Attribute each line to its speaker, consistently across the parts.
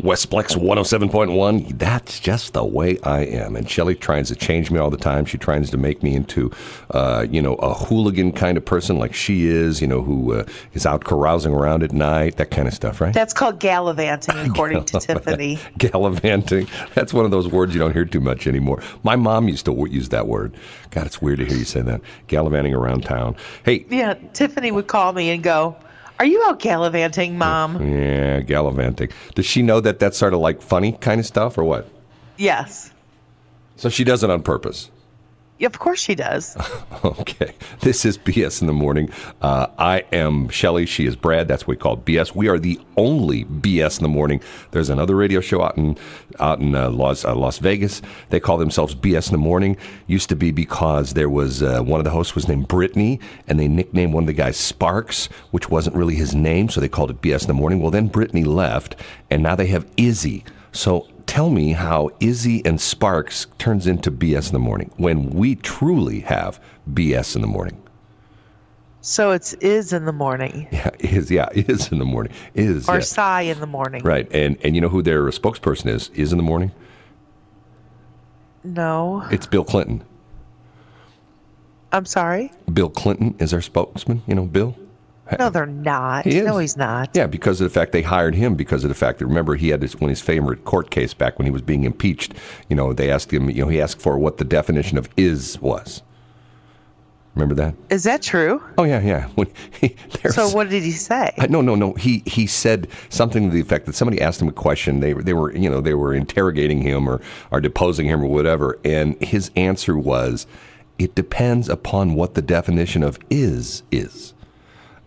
Speaker 1: Westplex 107.1. That's just the way I am. And Shelley tries to change me all the time. She tries to make me into, a hooligan kind of person like she is, who is out carousing around at night, that kind of stuff, right?
Speaker 2: That's called gallivanting, according to Tiffany.
Speaker 1: Gallivanting. That's one of those words you don't hear too much anymore. My mom used to use that word. God, it's weird to hear you say that. Gallivanting around town. Hey.
Speaker 2: Yeah, Tiffany would call me and go, "Are you out gallivanting, Mom?"
Speaker 1: Yeah, gallivanting. Does she know that that's sort of like funny kind of stuff or what?
Speaker 2: Yes.
Speaker 1: So she does it on purpose?
Speaker 2: Yeah, of course she does.
Speaker 1: Okay. This is BS in the Morning. I am Shelley. She is Brad. That's what we call BS. We are the only BS in the Morning. There's another radio show out in Las Vegas. They call themselves BS in the Morning. Used to be because there was one of the hosts was named Brittany, and they nicknamed one of the guys Sparks, which wasn't really his name, so they called it BS in the Morning. Well, then Brittany left, and now they have Izzy. So tell me how Izzy and Sparks turns into BS in the Morning when we truly have BS in the Morning.
Speaker 2: So it's is in the morning.
Speaker 1: Yeah, is in the morning. Is
Speaker 2: or
Speaker 1: yeah.
Speaker 2: sigh in the morning.
Speaker 1: Right, and you know who their spokesperson is in the morning?
Speaker 2: No.
Speaker 1: It's Bill Clinton.
Speaker 2: I'm sorry?
Speaker 1: Bill Clinton is our spokesman. You know, Bill?
Speaker 2: No, they're not.
Speaker 1: He is.
Speaker 2: No, he's not.
Speaker 1: Yeah, because of the fact they hired him because of the fact that, remember, he had his favorite court case back when he was being impeached. They asked him, he asked for what the definition of is was. Remember that?
Speaker 2: Is that true?
Speaker 1: Oh, yeah.
Speaker 2: So what did he say?
Speaker 1: No. He said something to the effect that somebody asked him a question. They were interrogating him or deposing him or whatever, and his answer was, it depends upon what the definition of is.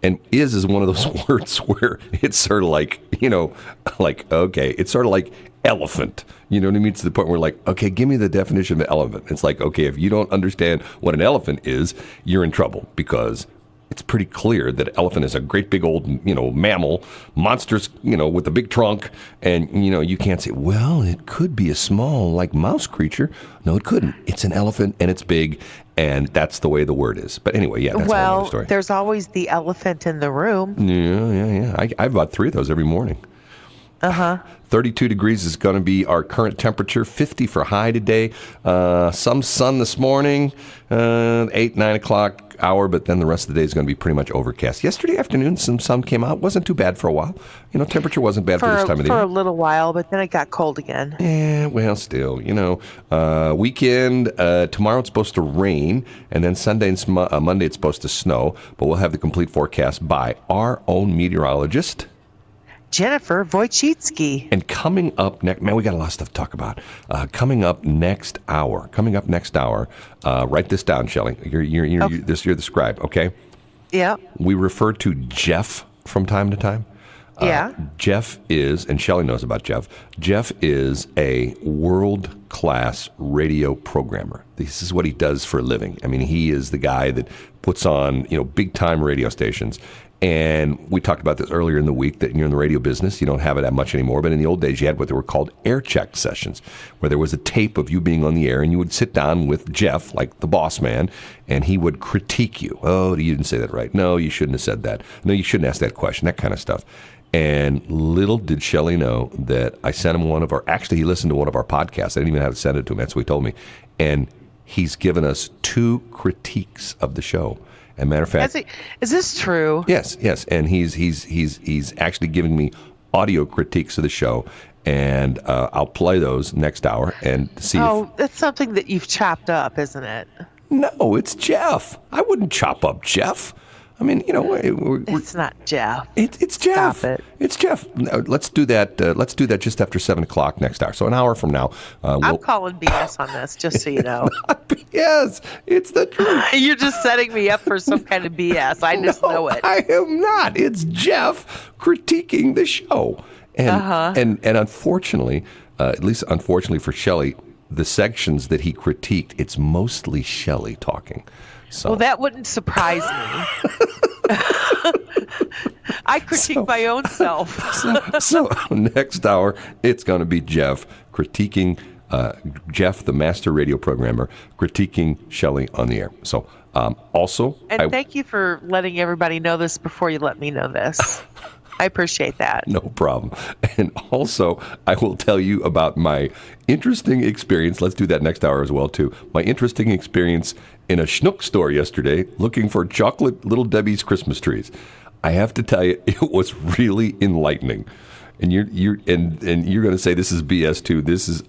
Speaker 1: And is one of those words where it's sort of like, okay, it's sort of like elephant. You know what I mean? To the point where okay, give me the definition of elephant. It's like, okay, if you don't understand what an elephant is, you're in trouble because it's pretty clear that an elephant is a great big old, mammal, monsters, with a big trunk. And, you can't say, well, it could be a small, mouse creature. No, it couldn't. It's an elephant and it's big. And that's the way the word is. But anyway, yeah, that's another story.
Speaker 2: Well, there's always the elephant in the room.
Speaker 1: Yeah. I have about 3 of those every morning. 32 degrees is going to be our current temperature. 50 for high today. Some sun this morning, 8, 9 o'clock hour, but then the rest of the day is going to be pretty much overcast. Yesterday afternoon, some sun came out. Wasn't too bad for a while. Temperature wasn't bad for this time of the year.
Speaker 2: For a little while, but then it got cold again.
Speaker 1: Yeah, well, still, weekend, tomorrow it's supposed to rain, and then Sunday and Monday it's supposed to snow, but we'll have the complete forecast by our own meteorologist,
Speaker 2: Jennifer Wojcicki.
Speaker 1: And coming up next, man, we got a lot of stuff to talk about. Coming up next hour, write this down, Shelley. You're the scribe, okay?
Speaker 2: Yeah.
Speaker 1: We refer to Jeff from time to time.
Speaker 2: Yeah.
Speaker 1: Jeff is, and Shelley knows about Jeff, Jeff is a world-class radio programmer. This is what he does for a living. I mean, he is the guy that puts on, big-time radio stations. And we talked about this earlier in the week that you're in the radio business. You don't have it that much anymore. But in the old days, you had what they were called air check sessions, where there was a tape of you being on the air, and you would sit down with Jeff, like the boss man, and he would critique you. Oh, you didn't say that right. No, you shouldn't have said that. No, you shouldn't ask that question, that kind of stuff. And little did Shelley know that I sent him he listened to one of our podcasts. I didn't even have to send it to him. That's what he told me. And he's given us 2 critiques of the show. As a matter of fact,
Speaker 2: is this true?
Speaker 1: Yes, and he's actually giving me audio critiques of the show, and I'll play those next hour and see.
Speaker 2: Oh, that's something that you've chopped up, isn't it?
Speaker 1: No, it's Jeff. I wouldn't chop up Jeff. I mean,
Speaker 2: it's not Jeff.
Speaker 1: It's Jeff.
Speaker 2: Stop it.
Speaker 1: It's Jeff. No, let's do that. Let's do that just after 7 o'clock next hour. So an hour from now.
Speaker 2: I'm calling BS on this, just so you know.
Speaker 1: Not BS. It's the truth.
Speaker 2: You're just setting me up for some kind of BS. I just know it.
Speaker 1: I am not. It's Jeff critiquing the show. And unfortunately, at least unfortunately for Shelley, the sections that he critiqued, it's mostly Shelley talking. So.
Speaker 2: Well, that wouldn't surprise me. I critique my own self.
Speaker 1: so next hour, it's going to be Jeff critiquing, Jeff, the master radio programmer, critiquing Shelley on the air. So also...
Speaker 2: And thank you for letting everybody know this before you let me know this. I appreciate that.
Speaker 1: No problem. And also, I will tell you about my interesting experience. Let's do that next hour as well, too. My interesting experience in a schnook store yesterday looking for chocolate Little Debbie's Christmas trees. I have to tell you, it was really enlightening. And you're going to say this is BS too. This is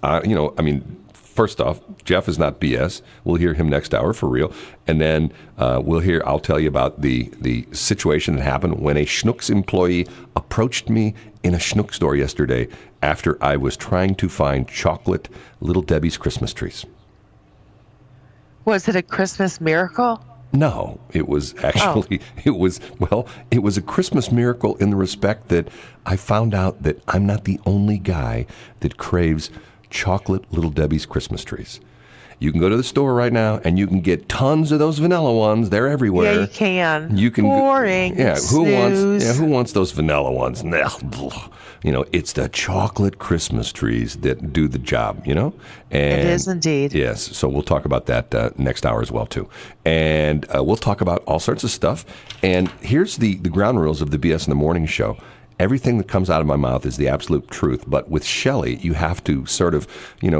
Speaker 1: first off, Jeff is not BS. We'll hear him next hour for real. And then I'll tell you about the situation that happened when a Schnucks employee approached me in a Schnuck store yesterday after I was trying to find chocolate Little Debbie's Christmas trees.
Speaker 2: Was it a Christmas miracle?
Speaker 1: No, it was actually, it was a Christmas miracle in the respect that I found out that I'm not the only guy that craves chocolate Little Debbie's Christmas trees. You can go to the store right now and you can get tons of those vanilla ones. They're everywhere.
Speaker 2: Yeah, you can.
Speaker 1: You can.
Speaker 2: Boring.
Speaker 1: Who wants those vanilla ones? It's the chocolate Christmas trees that do the job, And
Speaker 2: it is indeed.
Speaker 1: Yes, so we'll talk about that next hour as well, too. And we'll talk about all sorts of stuff. And here's the ground rules of the BS in the Morning show. Everything that comes out of my mouth is the absolute truth. But with Shelley, you have to sort of,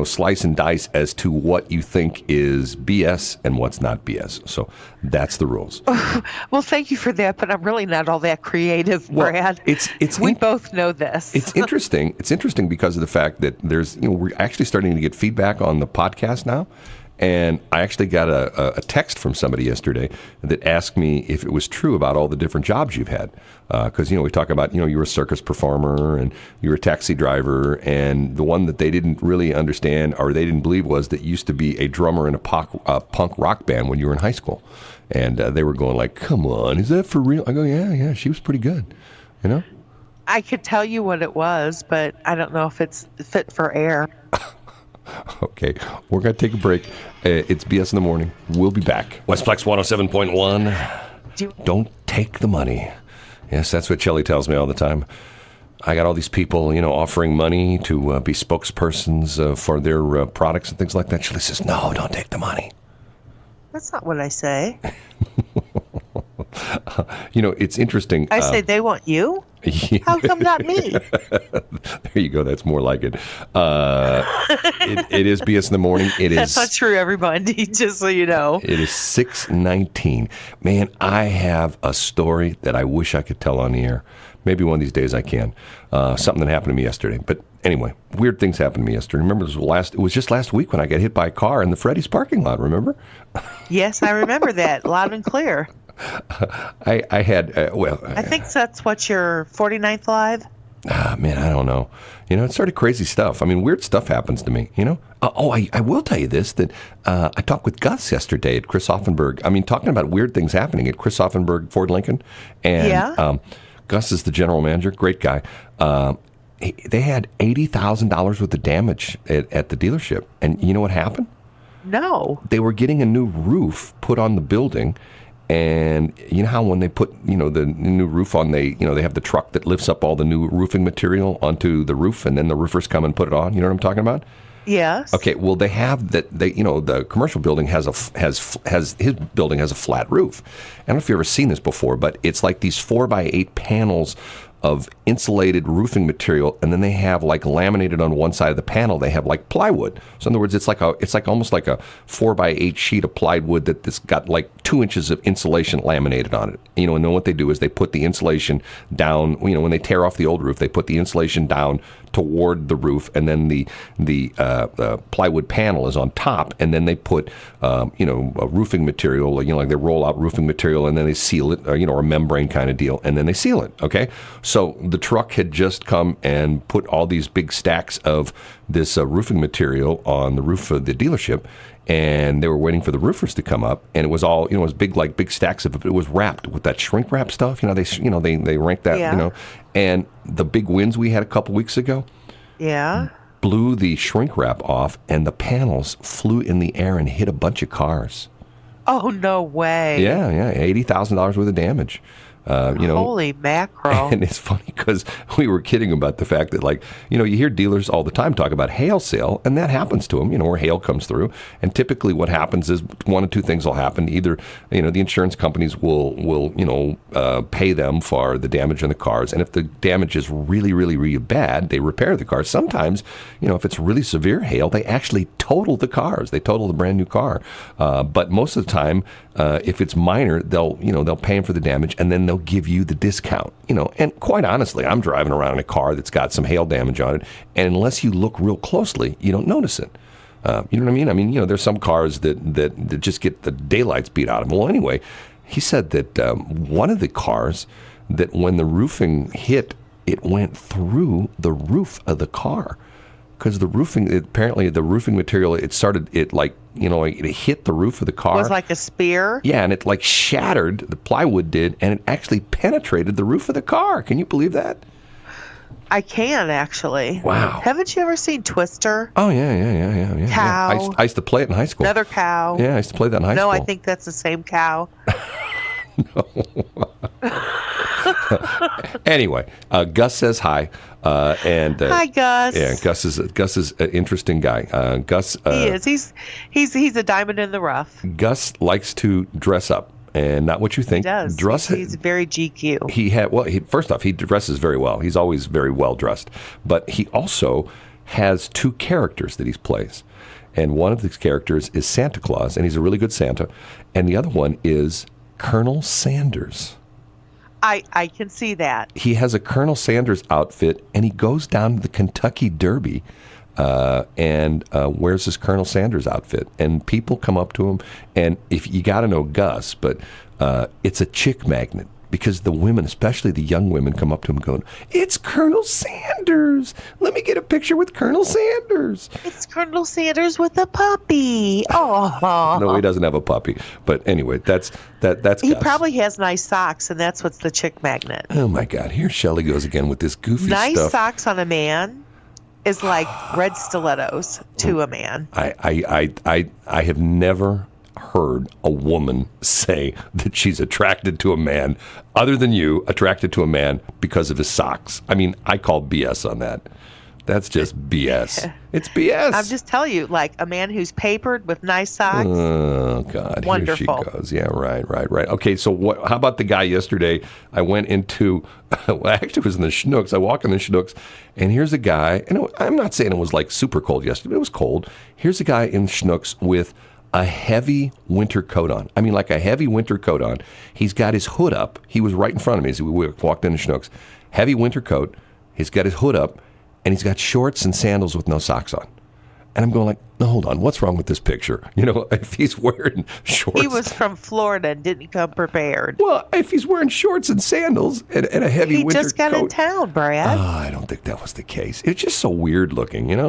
Speaker 1: slice and dice as to what you think is BS and what's not BS. So that's the rules.
Speaker 2: Well, thank you for that, but I'm really not all that creative, Brad. We both know this.
Speaker 1: It's interesting. It's interesting because of the fact that there's, we're actually starting to get feedback on the podcast now. And I actually got a text from somebody yesterday that asked me if it was true about all the different jobs you've had. Because, we talk about, you were a circus performer and you were a taxi driver. And the one that they didn't really understand or they didn't believe was that you used to be a drummer in a punk rock band when you were in high school. And they were going like, come on, is that for real? I go, yeah, she was pretty good,
Speaker 2: I could tell you what it was, but I don't know if it's fit for air.
Speaker 1: Okay, we're going to take a break. It's BS in the Morning. We'll be back. Westplex 107.1. Don't take the money. Yes, that's what Shelley tells me all the time. I got all these people, offering money to be spokespersons for their products and things like that. Shelley says, no, don't take the money.
Speaker 2: That's not what I say.
Speaker 1: It's interesting.
Speaker 2: I say they want you? Yeah. How come not me?
Speaker 1: There you go. That's more like it. It is BS in the Morning.
Speaker 2: That's not true, everybody, just so you know.
Speaker 1: It is 6:19. Man, I have a story that I wish I could tell on the air. Maybe one of these days I can. Something that happened to me yesterday. But anyway, weird things happened to me yesterday. Remember, it was just last week when I got hit by a car in the Freddy's parking lot, remember?
Speaker 2: Yes, I remember that, loud and clear.
Speaker 1: I had,
Speaker 2: I think that's what, your 49th live?
Speaker 1: Man, I don't know. It's sort of crazy stuff. I mean, weird stuff happens to me, I will tell you this, that I talked with Gus yesterday at Chris Offenberg. I mean, talking about weird things happening at Chris Offenberg Ford Lincoln. And Gus is the general manager, great guy. They had $80,000 worth of damage at the dealership. And you know what happened?
Speaker 2: No.
Speaker 1: They were getting a new roof put on the building. And you know how when they put, the new roof on, they have the truck that lifts up all the new roofing material onto the roof, and then the roofers come and put it on. You know what I'm talking about?
Speaker 2: Yes.
Speaker 1: Okay. Well, they have that. The commercial building has his building has a flat roof. I don't know if you've ever seen this before, but it's like these 4x8 panels of insulated roofing material, and then they have like laminated on one side of the panel. They have like plywood. So in other words, it's like almost like a 4x8 sheet of plywood that's got like 2 inches of insulation laminated on it. And then what they do is they put the insulation down. When they tear off the old roof, they put the insulation down toward the roof, and then the plywood panel is on top, and then they put a roofing material, like they roll out roofing material, and then they seal it, or a membrane kind of deal, and then they seal it. Okay, so the truck had just come and put all these big stacks of this roofing material on the roof of the dealership, and they were waiting for the roofers to come up, and it was all, it was big stacks of it, but it was wrapped with that shrink wrap stuff. They rank that, and the big winds we had a couple weeks ago, blew the shrink wrap off, and the panels flew in the air and hit a bunch of cars.
Speaker 2: Oh, no way.
Speaker 1: Yeah, $80,000 worth of damage.
Speaker 2: Holy mackerel.
Speaker 1: And it's funny because we were kidding about the fact that, like, you hear dealers all the time talk about hail sale, and that happens to them, where hail comes through. And typically what happens is one of two things will happen. Either, the insurance companies will pay them for the damage in the cars. And if the damage is really, really, really bad, they repair the cars. Sometimes, if it's really severe hail, they actually total the cars. They total the brand new car. But most of the time, if it's minor, they'll pay them for the damage, and then they'll give you the discount. And quite honestly, I'm driving around in a car that's got some hail damage on it, and unless you look real closely, you don't notice it. You know what I mean? I mean, there's some cars that just get the daylights beat out of them. Well, anyway, he said that one of the cars, that when the roofing hit, it went through the roof of the car. Because the roofing, apparently the roofing material, it hit the roof of the car.
Speaker 2: It was like a spear?
Speaker 1: Yeah, and it like shattered, the plywood did, and it actually penetrated the roof of the car. Can you believe that?
Speaker 2: I can, actually.
Speaker 1: Wow.
Speaker 2: Haven't you ever seen Twister?
Speaker 1: Oh, yeah.
Speaker 2: Cow.
Speaker 1: Yeah. I used to play it in high school.
Speaker 2: Another cow.
Speaker 1: Yeah, I used to play that in high school.
Speaker 2: No, I think that's the same cow.
Speaker 1: No. Anyway, Gus says hi.
Speaker 2: Hi, Gus.
Speaker 1: Yeah, Gus is an interesting guy. Gus.
Speaker 2: He is. He's a diamond in the rough.
Speaker 1: Gus likes to dress up, and not what you think.
Speaker 2: He does. He's very GQ.
Speaker 1: First off, he dresses very well. He's always very well dressed. But he also has two characters that he plays. And one of these characters is Santa Claus, and he's a really good Santa. And the other one is Colonel Sanders.
Speaker 2: I can see that.
Speaker 1: He has a Colonel Sanders outfit, and he goes down to the Kentucky Derby and wears his Colonel Sanders outfit. And people come up to him, and if you got to know Gus, but it's a chick magnet. Because the women, especially the young women, come up to him going, "It's Colonel Sanders. Let me get a picture with Colonel Sanders."
Speaker 2: It's Colonel Sanders with a puppy. Oh.
Speaker 1: No, he doesn't have a puppy. But anyway, that's
Speaker 2: He
Speaker 1: Gus.
Speaker 2: probably has nice socks, and that's what's the chick magnet.
Speaker 1: Oh, my God. Here Shelley goes again with this goofy
Speaker 2: nice
Speaker 1: stuff.
Speaker 2: Socks on a man is like red stilettos to a man.
Speaker 1: I have never heard a woman say that she's attracted to a man other than you, attracted to a man because of his socks. I mean, I call BS on that. That's just BS. It's BS.
Speaker 2: I'm just telling you, like a man who's papered with nice socks.
Speaker 1: Oh, God.
Speaker 2: Wonderful.
Speaker 1: Here she goes. Yeah, right. Okay, so how about the guy yesterday? I went into, well, actually it was in the Schnucks. I walk in the Schnucks, and here's a guy, and I'm not saying it was like super cold yesterday, but it was cold. Here's a guy in Schnucks with a heavy winter coat on. I mean, like a heavy winter coat on. He's got his hood up. He was right in front of me as we walked into Schnucks. Heavy winter coat. He's got his hood up, and he's got shorts and sandals with no socks on. And I'm going like, no, hold on. What's wrong with this picture? If he's wearing shorts.
Speaker 2: He was from Florida and didn't come prepared.
Speaker 1: Well, if he's wearing shorts and sandals and a heavy winter coat.
Speaker 2: He just got in town, Brad.
Speaker 1: I don't think that was the case. It's just so weird looking,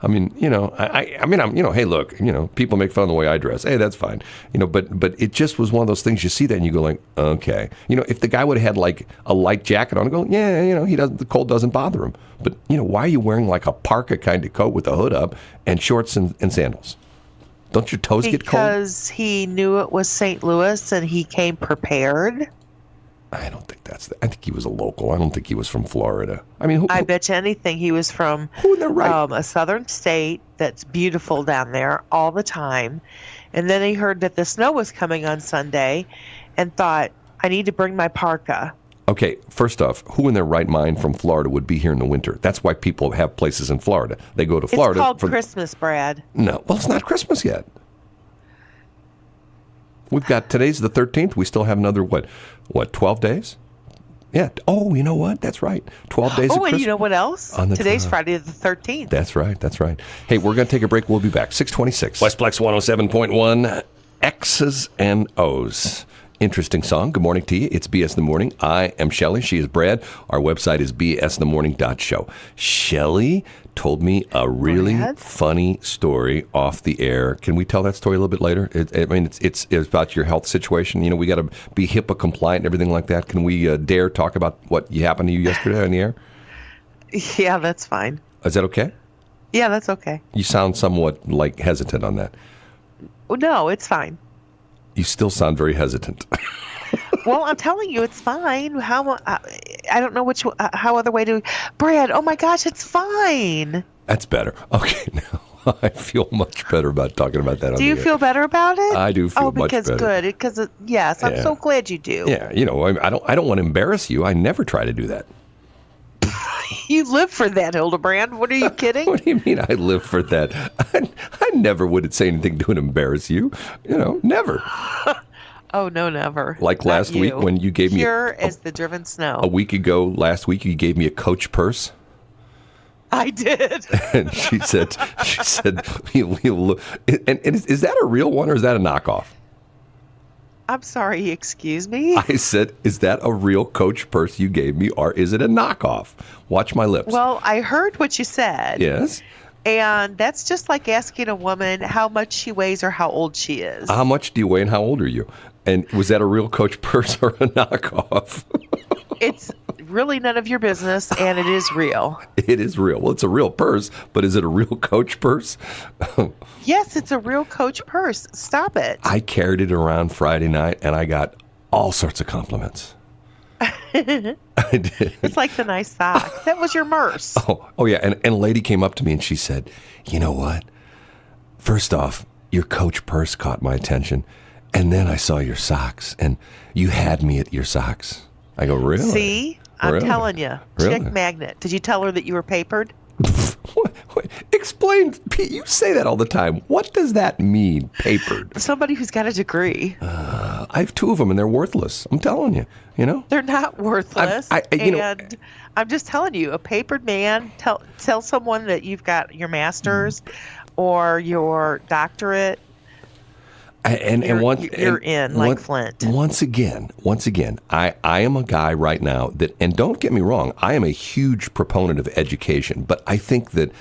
Speaker 1: I mean, hey, look, people make fun of the way I dress. Hey, that's fine. But it just was one of those things you see that and you go like, okay. If the guy would have had like a light jacket on, I go, yeah, the cold doesn't bother him. But, why are you wearing like a parka kind of coat with a hood up and shorts and sandals? Don't your toes get cold?
Speaker 2: Because he knew it was St. Louis and he came prepared.
Speaker 1: I don't think I think he was a local. I don't think he was from Florida. I mean,
Speaker 2: I bet you anything he was from a southern state that's beautiful down there all the time. And then he heard that the snow was coming on Sunday and thought, I need to bring my parka.
Speaker 1: Okay, first off, who in their right mind from Florida would be here in the winter? That's why people have places in Florida. They go to Florida.
Speaker 2: It's called Christmas, Brad.
Speaker 1: No, well, it's not Christmas yet. We've got, today's the 13th. We still have another, 12 days? Yeah. Oh, you know what? That's right. 12 days of Christmas.
Speaker 2: And you know what else? Today's Friday the 13th.
Speaker 1: That's right. Hey, we're going to take a break. We'll be back. 626. Westplex 107.1. X's and O's. Interesting song. Good morning to you. It's BS in the Morning. I am Shelley. She is Brad. Our website is bsinthemorning.show. Shelley told me a really funny story off the air. Can we tell that story a little bit later? It's about your health situation. We got to be HIPAA compliant and everything like that. Can we dare talk about what happened to you yesterday on the air?
Speaker 2: Yeah, that's fine.
Speaker 1: Is that okay?
Speaker 2: Yeah, that's okay.
Speaker 1: You sound somewhat like hesitant on that.
Speaker 2: No, it's fine.
Speaker 1: You still sound very hesitant.
Speaker 2: Well, I'm telling you, it's fine. I don't know how other way to. Brad, oh my gosh, it's fine.
Speaker 1: That's better. Okay, now I feel much better about talking about that.
Speaker 2: Do you feel better about it?
Speaker 1: I do feel much better.
Speaker 2: Oh, because good. Because yes, I'm so glad you do.
Speaker 1: Yeah, I don't want to embarrass you. I never try to do that.
Speaker 2: You live for that, Hildebrand. What are you kidding?
Speaker 1: What do you mean I live for that? I never would say anything to embarrass you. Never.
Speaker 2: Oh, no, never.
Speaker 1: Like last week when you gave me
Speaker 2: pure as the driven snow.
Speaker 1: A week ago, last week, you gave me a Coach purse.
Speaker 2: I did.
Speaker 1: And she said, and is that a real one or is that a knockoff?
Speaker 2: I'm sorry, excuse me?
Speaker 1: I said, is that a real Coach purse you gave me or is it a knockoff? Watch my lips.
Speaker 2: Well, I heard what you said.
Speaker 1: Yes.
Speaker 2: And that's just like asking a woman how much she weighs or how old she is.
Speaker 1: How much do you weigh and how old are you? And was that a real Coach purse or a knockoff?
Speaker 2: It's really none of your business, and it is real.
Speaker 1: It is real. Well, it's a real purse, but is it a real Coach purse?
Speaker 2: Yes, it's a real Coach purse. Stop it.
Speaker 1: I carried it around Friday night, and I got all sorts of compliments. I did.
Speaker 2: It's like the nice sock. That was your merce.
Speaker 1: Oh yeah. And a lady came up to me and she said, you know what? First off, your Coach purse caught my attention. And then I saw your socks and you had me at your socks. I go, really?
Speaker 2: See? I'm telling you.
Speaker 1: Really?
Speaker 2: Chick magnet. Did you tell her that you were papered?
Speaker 1: Explain. Pete, you say that all the time. What does that mean, papered?
Speaker 2: Somebody who's got a degree.
Speaker 1: I have two of them, and they're worthless. I'm telling you.
Speaker 2: They're not worthless. I'm just telling you, a papered man. Tell someone that you've got your master's or your doctorate. You're in like Flint.
Speaker 1: Once again, I am a guy right now that, and don't get me wrong, I am a huge proponent of education, but I think that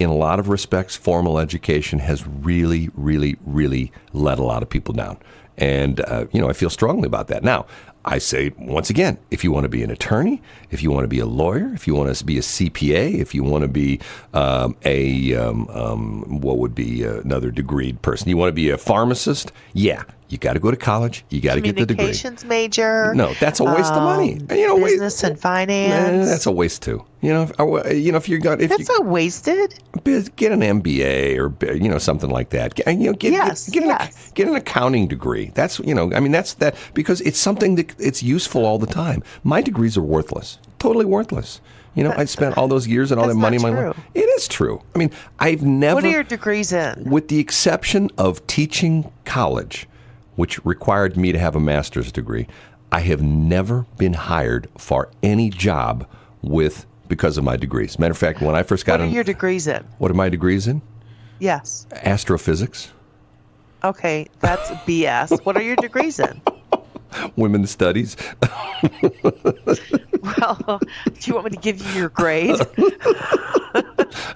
Speaker 1: in a lot of respects, formal education has really, really, really let a lot of people down. And, I feel strongly about that. Now, I say, once again, if you want to be an attorney, if you want to be a lawyer, if you want to be a CPA, if you want to be what would be another degreed person, you want to be a pharmacist, yeah, you got to go to college, you got to get the degree.
Speaker 2: Communications major.
Speaker 1: No, that's a waste of money.
Speaker 2: Business and finance.
Speaker 1: That's a waste too. If you're going,
Speaker 2: that's not wasted.
Speaker 1: Get an MBA or something like that. Get an accounting degree. That's that's that because it's something that it's useful all the time. My degrees are worthless, totally worthless. I spent all those years and all that money in my life. It is true. I mean, I've never.
Speaker 2: What are your degrees in?
Speaker 1: With the exception of teaching college, which required me to have a master's degree, I have never been hired for any job because of my degrees. Matter of fact, when I first got
Speaker 2: What are your degrees in?
Speaker 1: What are my degrees in?
Speaker 2: Yes.
Speaker 1: Astrophysics.
Speaker 2: Okay, that's BS. What are your degrees in?
Speaker 1: Women's studies.
Speaker 2: Well, do you want me to give you your grade?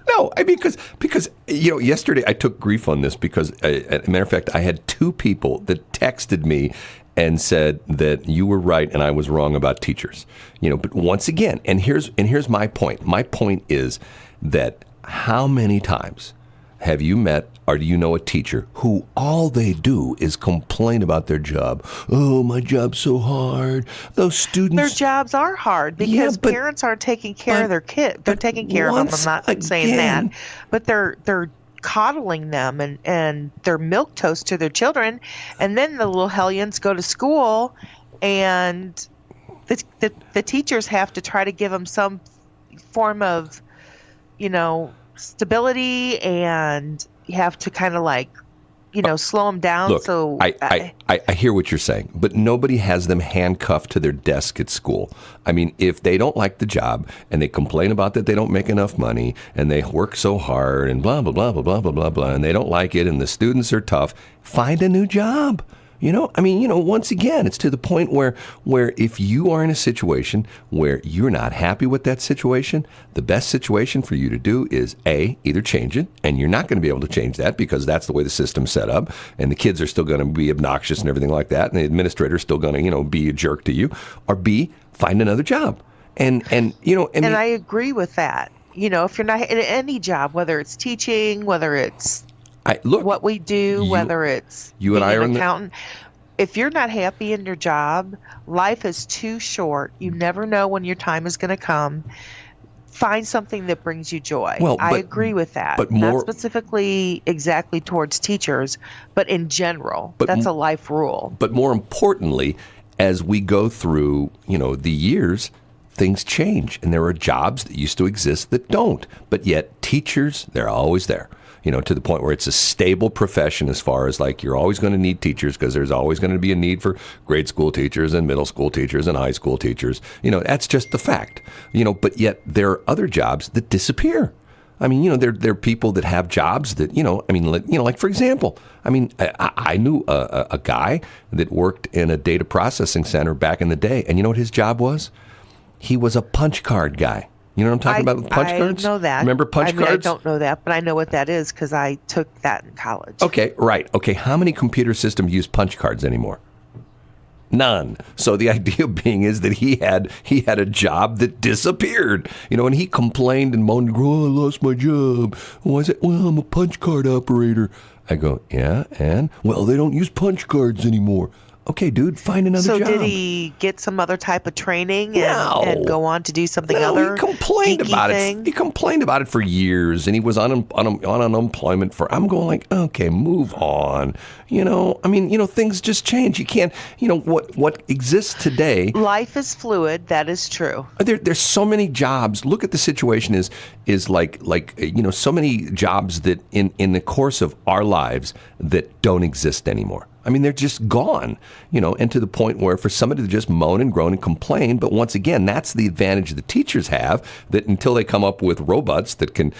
Speaker 1: No, I mean, because yesterday I took grief on this because, as a matter of fact, I had two people that texted me and said that you were right and I was wrong about teachers. But once again, and here's my point. My point is that how many times have you met or do you know a teacher who all they do is complain about their job? Oh, my job's so hard. Those students.
Speaker 2: Their jobs are hard because parents aren't taking care of their kid. They're taking care of them. I'm not saying that. But they're coddling them and they're milquetoast to their children. And then the little hellions go to school and the teachers have to try to give them some form of, stability, and you have to kind of slow them down.
Speaker 1: Look, so I hear what you're saying, but nobody has them handcuffed to their desk at school. I mean, if they don't like the job and they complain about that they don't make enough money and they work so hard and blah, blah, blah, blah, blah, blah, blah, blah, and they don't like it and the students are tough, find a new job. Once again, it's to the point where if you are in a situation where you're not happy with that situation, the best situation for you to do is either change it, and you're not going to be able to change that because that's the way the system's set up, and the kids are still going to be obnoxious and everything like that, and the administrator's still going to, be a jerk to you, or B, find another job. And I
Speaker 2: agree with that. If you're not in any job, whether it's teaching, whether it's what we do, whether it's
Speaker 1: you and I are
Speaker 2: an accountant. if you're not happy in your job, life is too short. You never know when your time is going to come. Find something that brings you joy.
Speaker 1: Well,
Speaker 2: I agree with that.
Speaker 1: but more,
Speaker 2: not specifically exactly towards teachers, but in general. That's a life rule.
Speaker 1: But more importantly, as we go through, the years, things change, and there are jobs that used to exist that don't. But yet, teachers, they're always there. To the point where it's a stable profession as far as like you're always going to need teachers because there's always going to be a need for grade school teachers and middle school teachers and high school teachers. That's just the fact. But yet there are other jobs that disappear. I mean, there are people that have jobs that, like for example, I knew a guy that worked in a data processing center back in the day. And you know what his job was? He was a punch card guy. You know what I'm talking about with punch cards?
Speaker 2: I know that.
Speaker 1: Remember punch cards?
Speaker 2: I don't know that, but I know what that is because I took that in college.
Speaker 1: Okay, right. Okay, how many computer systems use punch cards anymore? None. So the idea being is that he had a job that disappeared. And he complained and moaned, "Oh, I lost my job." Why is it? "Well, I'm a punch card operator." I go, "Yeah, and?" "Well, they don't use punch cards anymore." Okay, dude, find another job.
Speaker 2: So did he get some other type of training and go on to do something other?
Speaker 1: He complained about it. He complained about it for years, and he was on unemployment for. I'm going like, okay, move on. Things just change. You can't. What exists today.
Speaker 2: Life is fluid. That is true.
Speaker 1: There's so many jobs. Look at the situation is like so many jobs that in the course of our lives that don't exist anymore. They're just gone, and to the point where for somebody to just moan and groan and complain. But once again, that's the advantage the teachers have, that until they come up with robots that can,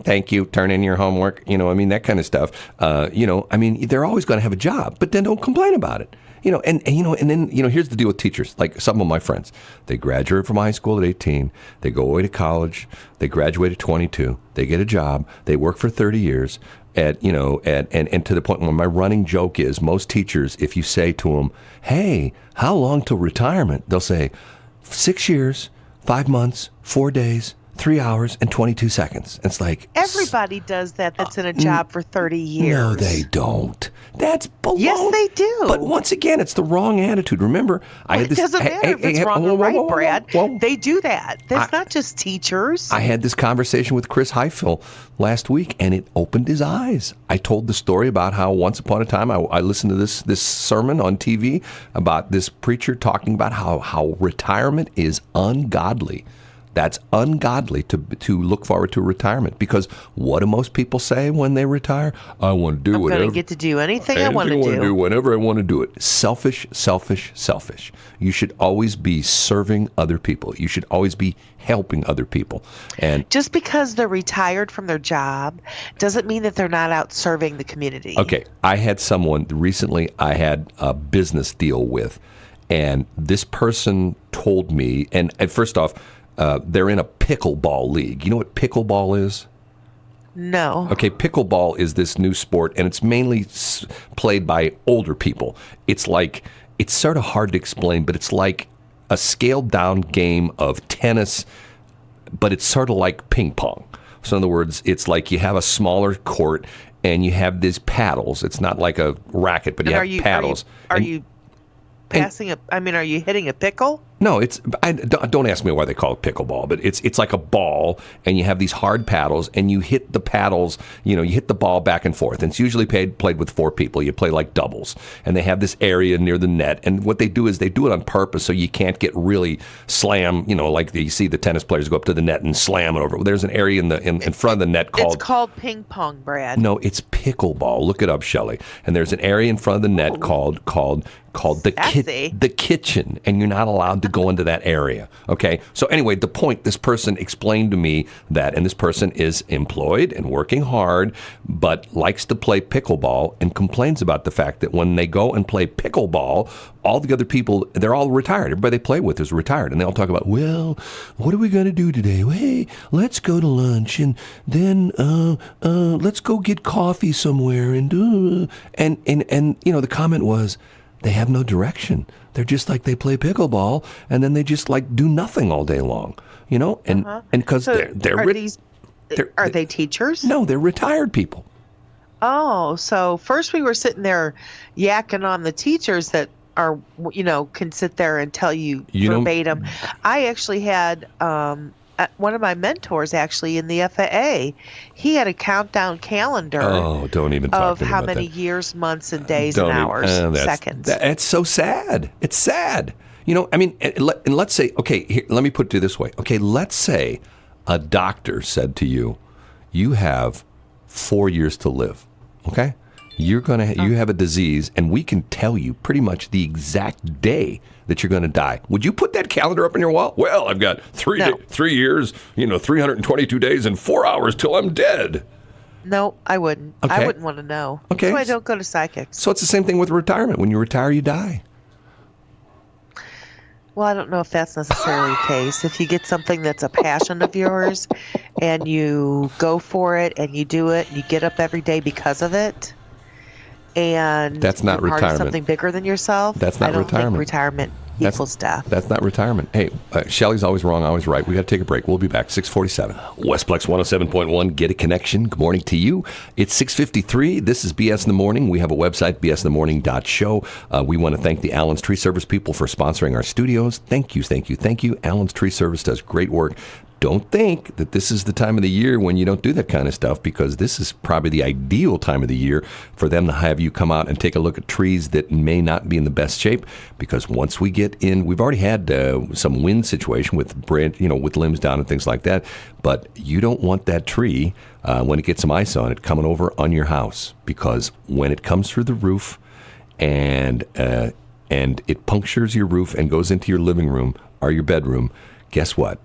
Speaker 1: thank you, turn in your homework, that kind of stuff. They're always going to have a job, but then don't complain about it. And then here's the deal with teachers. Like some of my friends, they graduate from high school at 18, they go away to college, they graduate at 22, they get a job, they work for 30 years. And to the point where my running joke is most teachers, if you say to them, "Hey, how long till retirement?" they'll say 6 years, 5 months, 4 days, 3 hours, and 22 seconds. It's like
Speaker 2: everybody does that. That's in a job for 30 years.
Speaker 1: No, they don't. That's baloney.
Speaker 2: Yes, they do.
Speaker 1: But once again, it's the wrong attitude. Remember,
Speaker 2: it doesn't matter if it's wrong or right, Brad. They do that. That's not just teachers.
Speaker 1: I had this conversation with Chris Heifel last week, and it opened his eyes. I told the story about how once upon a time I listened to this sermon on TV about this preacher talking about how retirement is ungodly. That's ungodly to look forward to retirement, because what do most people say when they retire? I want to do whatever.
Speaker 2: I'm going to get to do anything I want to do.
Speaker 1: Whenever I want to do it. Selfish, selfish, selfish. You should always be serving other people. You should always be helping other people. And
Speaker 2: just because they're retired from their job doesn't mean that they're not out serving the community.
Speaker 1: Okay, I had someone recently I had a business deal with, and this person told me, and first off, they're in a pickleball league. You know what pickleball is?
Speaker 2: No.
Speaker 1: Okay, pickleball is this new sport, and it's mainly played by older people. It's sort of hard to explain, but it's like a scaled-down game of tennis, but it's sort of like ping pong. So in other words, it's like you have a smaller court, and you have these paddles. It's not like a racket, but you have paddles.
Speaker 2: Are you hitting a pickle?
Speaker 1: No, don't ask me why they call it pickleball, but it's like a ball, and you have these hard paddles, and you hit the paddles, you hit the ball back and forth. And it's usually played with 4 people. You play like doubles, and they have this area near the net. And what they do is they do it on purpose so you can't get really slam, like you see the tennis players go up to the net and slam it over. There's an area in front of the net called...
Speaker 2: It's called ping pong, Brad.
Speaker 1: No, it's pickleball. Look it up, Shelley. And there's an area in front of the net called the kitchen, and you're not allowed to go into that area. Okay, so anyway, the point, this person explained to me that, and this person is employed and working hard, but likes to play pickleball, and complains about the fact that when they go and play pickleball, all the other people, they're all retired. Everybody they play with is retired, and they all talk about, well, what are we going to do today? Well, hey, let's go to lunch, and then let's go get coffee somewhere, and the comment was, they have no direction. They're just like they play pickleball, and then they just like do nothing all day long, and because
Speaker 2: are they teachers?
Speaker 1: No, they're retired people.
Speaker 2: Oh, so first we were sitting there yakking on the teachers that are, can sit there and tell you
Speaker 1: You know,
Speaker 2: verbatim. I actually had one of my mentors actually in the FAA. He had a countdown calendar
Speaker 1: oh, don't even talk
Speaker 2: of
Speaker 1: to me
Speaker 2: how
Speaker 1: about
Speaker 2: many
Speaker 1: that.
Speaker 2: years, months, and days
Speaker 1: Don't
Speaker 2: and
Speaker 1: even-
Speaker 2: hours, seconds.
Speaker 1: It's so sad. It's sad. I mean, and let's say, okay, here, let me put it this way. Okay, let's say a doctor said to you, you have 4 years to live. Okay? You have a disease, and we can tell you pretty much the exact day that you're going to die. Would you put that calendar up in your wall? Well, I've got 3 years, 322 days and 4 hours till I'm dead.
Speaker 2: No, I wouldn't.
Speaker 1: Okay.
Speaker 2: I wouldn't want to know.
Speaker 1: Okay.
Speaker 2: That's why I don't go to psychics.
Speaker 1: So it's the same thing with retirement. When you retire, you die.
Speaker 2: Well, I don't know if that's necessarily the case. If you get something that's a passion of yours and you go for it and you do it and you get up every day because of it, and
Speaker 1: that's not
Speaker 2: you're part of
Speaker 1: retirement.
Speaker 2: something bigger than yourself,
Speaker 1: That's not
Speaker 2: I don't
Speaker 1: retirement.
Speaker 2: think retirement equals death.
Speaker 1: That's not retirement. Hey, Shelley's always wrong, always right. We got to take a break. We'll be back. 6:47. Westplex 107.1. Get a connection. Good morning to you. It's 6:53. This is BS in the Morning. We have a website, bsinthemorning.show. We want to thank the Allen's Tree Service people for sponsoring our studios. Thank you, thank you, thank you. Allen's Tree Service does great work. Don't think that this is the time of the year when you don't do that kind of stuff, because this is probably the ideal time of the year for them to have you come out and take a look at trees that may not be in the best shape. Because once we get in, we've already had some wind situation with with limbs down and things like that. But you don't want that tree when it gets some ice on it coming over on your house, because when it comes through the roof and it punctures your roof and goes into your living room or your bedroom, guess what?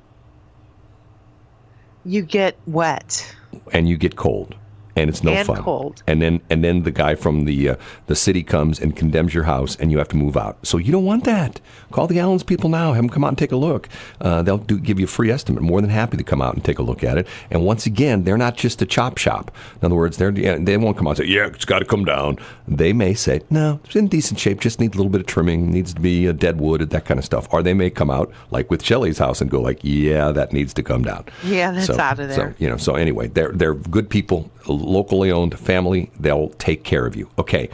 Speaker 2: You get wet.
Speaker 1: And you get cold, and it's no fun.
Speaker 2: Cold.
Speaker 1: And then the guy from the city comes and condemns your house, and you have to move out. So you don't want that. Call the Allen's people now. Have them come out and take a look. They'll give you a free estimate. More than happy to come out and take a look at it. And once again, they're not just a chop shop. In other words, they won't come out and say, yeah, it's got to come down. They may say, no, it's in decent shape, just needs a little bit of trimming, needs to be dead wood, that kind of stuff. Or they may come out, like with Shelley's house, and go like, yeah, that needs to come down.
Speaker 2: Yeah, that's out of there.
Speaker 1: So anyway, they're good people, locally owned, family. They'll take care of you. Okay.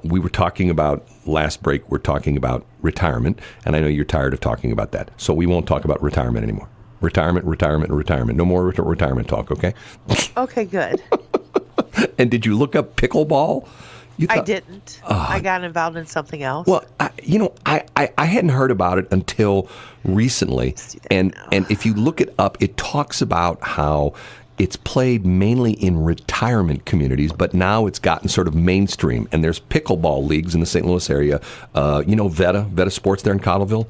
Speaker 1: We were talking about, last break, we're talking about retirement, and I know you're tired of talking about that. So we won't talk about retirement anymore. Retirement. No more retirement talk, okay?
Speaker 2: Okay, good.
Speaker 1: And did you look up pickleball?
Speaker 2: I didn't. I got involved in something else.
Speaker 1: Well, I hadn't heard about it until recently. And if you look it up, it talks about how it's played mainly in retirement communities, but now it's gotten sort of mainstream. And there's pickleball leagues in the St. Louis area. Veta Sports there in Cottleville.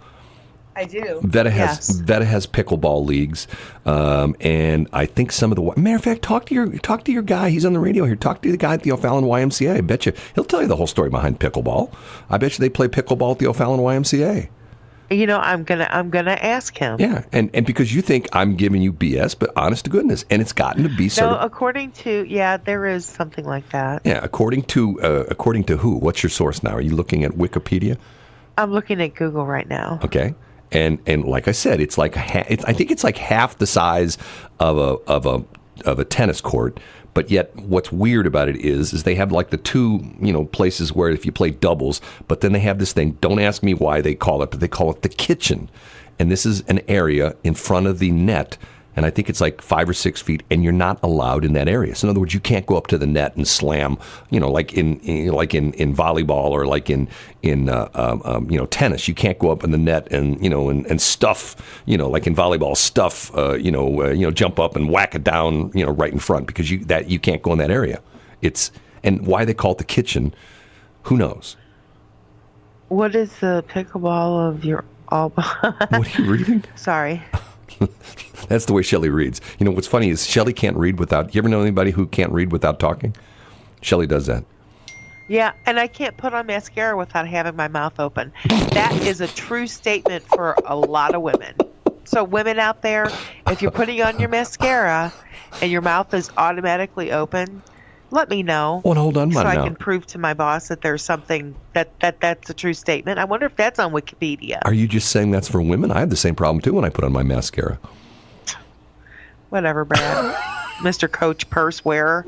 Speaker 2: I do.
Speaker 1: Veta has pickleball leagues, and I think some of the matter of fact, talk to your guy. He's on the radio here. Talk to the guy at the O'Fallon YMCA. I bet you he'll tell you the whole story behind pickleball. I bet you they play pickleball at the O'Fallon YMCA.
Speaker 2: I'm gonna ask him.
Speaker 1: Yeah, and because you think I'm giving you BS, but honest to goodness, and it's gotten to be sort of.
Speaker 2: According to there is something like that.
Speaker 1: Yeah, according to who? What's your source now? Are you looking at Wikipedia?
Speaker 2: I'm looking at Google right now.
Speaker 1: Okay. And like I said, it's like I think it's like half the size of a tennis court. But yet, what's weird about it is they have like the two places where if you play doubles, but then they have this thing. Don't ask me why they call it, but they call it the kitchen. And this is an area in front of the net. And I think it's like 5 or 6 feet, and you're not allowed in that area. So in other words, you can't go up to the net and slam, like in volleyball or like in tennis. You can't go up in the net and stuff, like in volleyball, stuff, jump up and whack it down, right in front, because you can't go in that area. And why they call it the kitchen, who knows?
Speaker 2: What is the pickleball of your What
Speaker 1: are you reading?
Speaker 2: Sorry.
Speaker 1: That's the way Shelley reads. What's funny is Shelley can't read without. You ever know anybody who can't read without talking? Shelley does that.
Speaker 2: Yeah, and I can't put on mascara without having my mouth open. That is a true statement for a lot of women. So women out there, if you're putting on your mascara and your mouth is automatically open, let me know.
Speaker 1: Well, hold on,
Speaker 2: so I can prove to my boss that there's something that's a true statement. I wonder if that's on Wikipedia.
Speaker 1: Are you just saying that's for women? I have the same problem too when I put on my mascara.
Speaker 2: Whatever, Brad. Mr. Coach Purse wearer.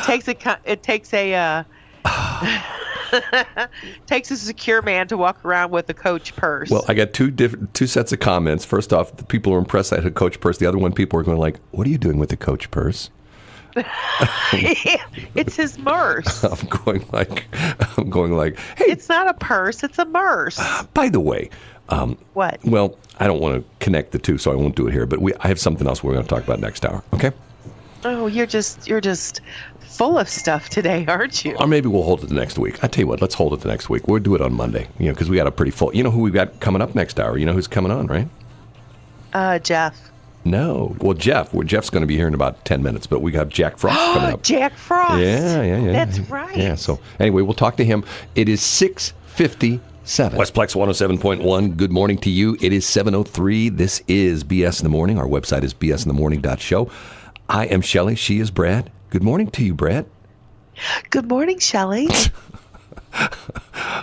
Speaker 2: takes a secure man to walk around with a Coach purse.
Speaker 1: Well, I got two sets of comments. First off, the people are impressed I had a Coach purse. The other one, people are going like, "What are you doing with the Coach purse?"
Speaker 2: It's his merce.
Speaker 1: I'm going like, hey,
Speaker 2: it's not a purse, it's a merce.
Speaker 1: By the way,
Speaker 2: what?
Speaker 1: Well, I don't want to connect the two, so I won't do it here. But I have something else we're going to talk about next hour. Okay?
Speaker 2: Oh, you're just full of stuff today, aren't you?
Speaker 1: Or maybe we'll hold it the next week. I tell you what, let's hold it the next week. We'll do it on Monday, because we got a pretty full. You know who we've got coming up next hour? You know who's coming on, right?
Speaker 2: Jeff.
Speaker 1: No. Well, Jeff's going to be here in about 10 minutes, but we got Jack Frost coming up.
Speaker 2: Jack Frost.
Speaker 1: Yeah.
Speaker 2: That's right.
Speaker 1: Yeah, so anyway, we'll talk to him. It is 6:57. Westplex 107.1, good morning to you. It is 7:03. This is BS in the Morning. Our website is bsinthemorning.show. I am Shelley. She is Brad. Good morning to you, Brad.
Speaker 2: Good morning, Shelley.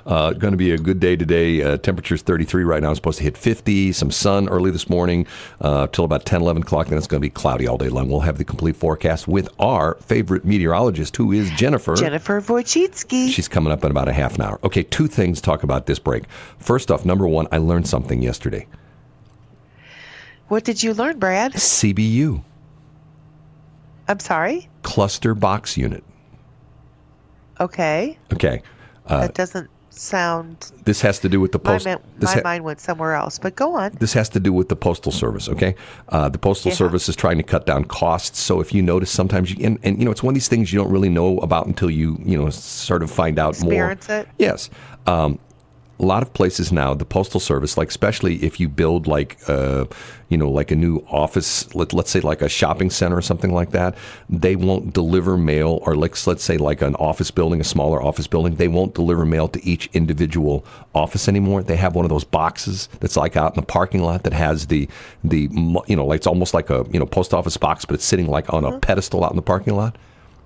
Speaker 1: Going to be a good day today. Temperature's 33 right now. It's supposed to hit 50. Some sun early this morning till about 10, 11 o'clock. Then it's going to be cloudy all day long. We'll have the complete forecast with our favorite meteorologist, who is Jennifer.
Speaker 2: Jennifer Wojcicki.
Speaker 1: She's coming up in about a half an hour. Okay, two things to talk about this break. First off, number one, I learned something yesterday.
Speaker 2: What did you learn, Brad?
Speaker 1: CBU.
Speaker 2: I'm sorry?
Speaker 1: Cluster box unit.
Speaker 2: Okay. That doesn't sound...
Speaker 1: This has to do with the post...
Speaker 2: My mind went somewhere else, but go on.
Speaker 1: This has to do with the Postal Service, okay? The Postal Service is trying to cut down costs, so if you notice sometimes... And it's one of these things you don't really know about until you sort of find out more.
Speaker 2: Experience it?
Speaker 1: Yes. A lot of places now, the Postal Service, like especially if you build like a new office, let's say like a shopping center or something like that, they won't deliver mail, or let's say like an office building, a smaller office building, they won't deliver mail to each individual office anymore. They have one of those boxes that's like out in the parking lot that has the like it's almost like a post office box, but it's sitting like on a pedestal out in the parking lot.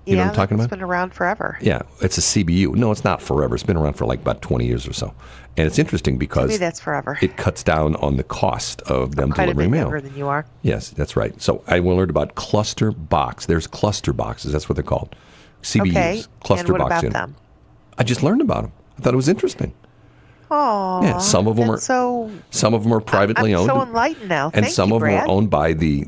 Speaker 1: You know what I'm talking about?
Speaker 2: It's been around forever.
Speaker 1: Yeah, it's a CBU. No, it's not forever. It's been around for like about 20 years or so. And it's interesting because
Speaker 2: maybe that's forever.
Speaker 1: It cuts down on the cost of them delivering mail.
Speaker 2: Quite a bit younger than you are.
Speaker 1: Yes, that's right. So I learned about cluster box. There's cluster boxes. That's what they're called. CBUs.
Speaker 2: Okay.
Speaker 1: Cluster
Speaker 2: and what
Speaker 1: box
Speaker 2: about them?
Speaker 1: I just learned about them. I thought it was interesting.
Speaker 2: Oh,
Speaker 1: yeah, some of them are privately owned.
Speaker 2: I'm so enlightened now.
Speaker 1: And
Speaker 2: Thank
Speaker 1: some
Speaker 2: you,
Speaker 1: of them
Speaker 2: Brad.
Speaker 1: are owned by the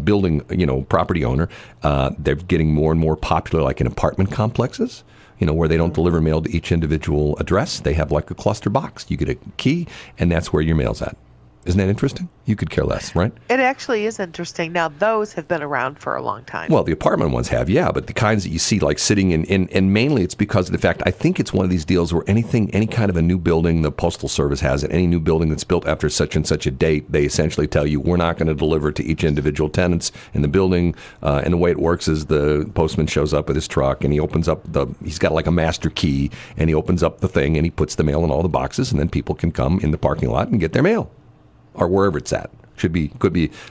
Speaker 1: building, property owner. They're getting more and more popular, like in apartment complexes, where they don't deliver mail to each individual address. They have like a cluster box. You get a key, and that's where your mail's at. Isn't that interesting? You could care less, right? It
Speaker 2: actually is interesting. Now, those have been around for a long time.
Speaker 1: Well, the apartment ones have, yeah, but the kinds that you see like sitting in and mainly it's because of the fact, I think it's one of these deals where any kind of a new building, the Postal Service has it, any new building that's built after such and such a date, they essentially tell you, we're not going to deliver to each individual tenants in the building. And the way it works is the postman shows up with his truck and he opens up he's got like a master key, and he opens up the thing and he puts the mail in all the boxes, and then people can come in the parking lot and get their mail. Or wherever it's at. Could be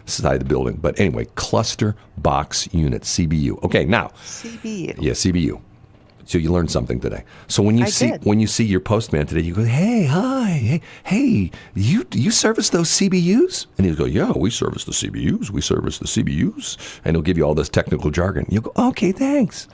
Speaker 1: inside the building. But anyway, cluster box unit, CBU. Okay, now.
Speaker 2: CBU.
Speaker 1: Yeah, CBU. So you learned something today. So when you see your postman today, you go, hey, hi, hey, you service those CBUs? And he'll go, yeah, we service the CBUs. We service the CBUs. And he'll give you all this technical jargon. You'll go, okay, thanks.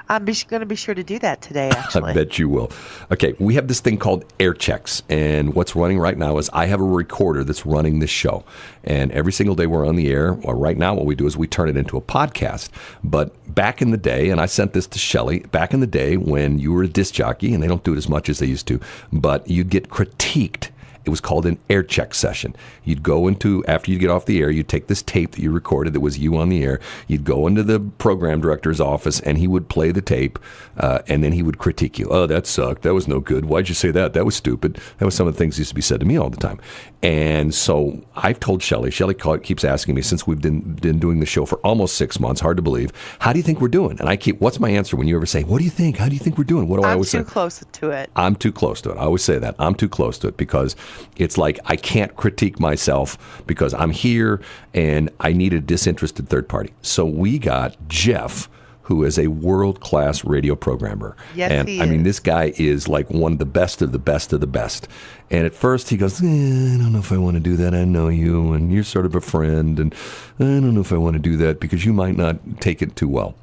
Speaker 2: I'm going to be sure to do that today, actually.
Speaker 1: I bet you will. Okay, we have this thing called air checks, and what's running right now is I have a recorder that's running this show, and every single day we're on the air, or right now what we do is we turn it into a podcast. But back in the day, and I sent this to Shelley, back in the day when you were a disc jockey, and they don't do it as much as they used to, but you'd get critiqued. It was called an air check session. You'd go after you get off the air, you'd take this tape that you recorded that was you on the air, you'd go into the program director's office, and he would play the tape, and then he would critique you. Oh, that sucked. That was no good. Why'd you say that? That was stupid. That was some of the things that used to be said to me all the time. And so I've told Shelley. Shelley keeps asking me, since we've been doing the show for almost 6 months, hard to believe, how do you think we're doing? And what's my answer when you ever say, what do you think? How do you think we're doing? What do I always say?
Speaker 2: I'm too close to it.
Speaker 1: I'm too close to it. I always say that. I'm too close to it because it's like I can't critique myself because I'm here and I need a disinterested third party. So we got Jeff, who is a world-class radio programmer.
Speaker 2: Yes,
Speaker 1: and
Speaker 2: he
Speaker 1: I mean,
Speaker 2: is.
Speaker 1: this guy is like one of the best of the best of the best. And at first he goes, I don't know if I want to do that. I know you, and you're sort of a friend, and I don't know if I want to do that because you might not take it too well.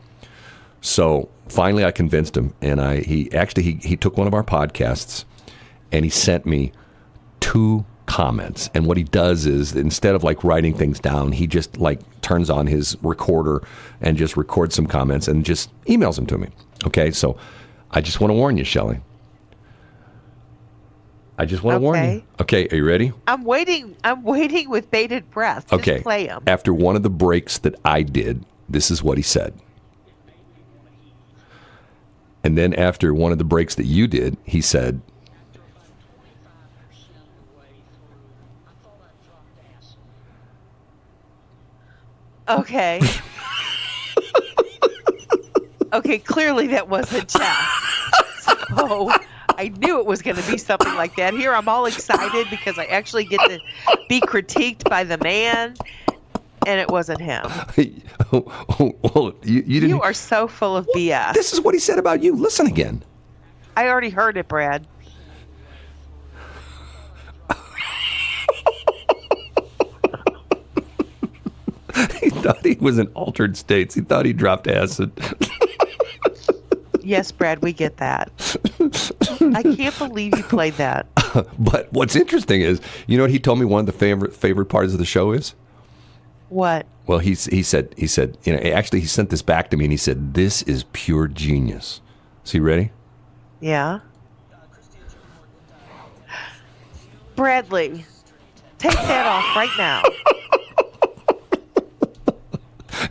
Speaker 1: So finally I convinced him, and he took one of our podcasts, and he sent me 2 comments. And what he does is, instead of like writing things down, he just like turns on his recorder and just records some comments and just emails them to me. Okay, so I just want to warn you, Shelley. I just want to warn you. Okay, are you ready?
Speaker 2: I'm waiting with bated breath. Just
Speaker 1: okay.
Speaker 2: Play him.
Speaker 1: After one of the breaks that I did, this is what he said. And then after one of the breaks that you did, he said,
Speaker 2: okay. Okay, clearly that wasn't Jeff. So I knew it was going to be something like that. Here I'm all excited because I actually get to be critiqued by the man, and it wasn't him.
Speaker 1: Well, you didn't.
Speaker 2: You are so full of BS.
Speaker 1: This is what he said about you. Listen again.
Speaker 2: I already heard it, Brad.
Speaker 1: He thought he was in altered states. He thought he dropped acid.
Speaker 2: Yes, Brad, we get that. I can't believe you played that.
Speaker 1: But what's interesting is, you know what he told me one of the favorite parts of the show is?
Speaker 2: What?
Speaker 1: Well, he said, you know, actually he sent this back to me and he said, this is pure genius. Is he ready?
Speaker 2: Yeah. Bradley, take that off right now.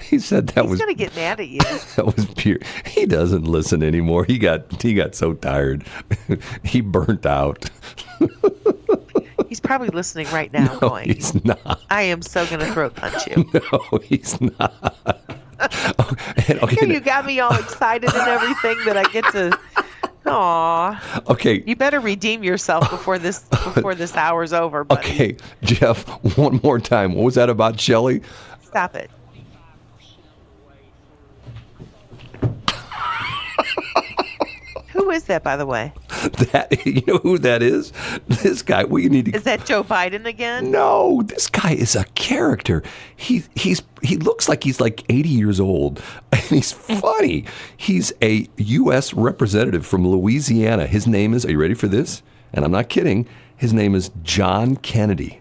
Speaker 1: He said that
Speaker 2: He's
Speaker 1: was
Speaker 2: going to get mad at you.
Speaker 1: That was pure. He doesn't listen anymore. He got so tired. He burnt out.
Speaker 2: He's probably listening right now going,
Speaker 1: he's not.
Speaker 2: I am so going to throat punch you.
Speaker 1: No, he's not. Okay,
Speaker 2: You got me all excited and everything that I get to. Aw.
Speaker 1: Okay.
Speaker 2: You better redeem yourself before this hour's over, buddy.
Speaker 1: Okay, Jeff, one more time. What was that about Shelley?
Speaker 2: Stop it. Who is that, by the way?
Speaker 1: That, you know who that is? This guy. We need to.
Speaker 2: Is that Joe Biden again?
Speaker 1: No, this guy is a character. He looks like he's like 80 years old, and he's funny. He's a U.S. representative from Louisiana. His name is. Are you ready for this? And I'm not kidding. His name is John Kennedy.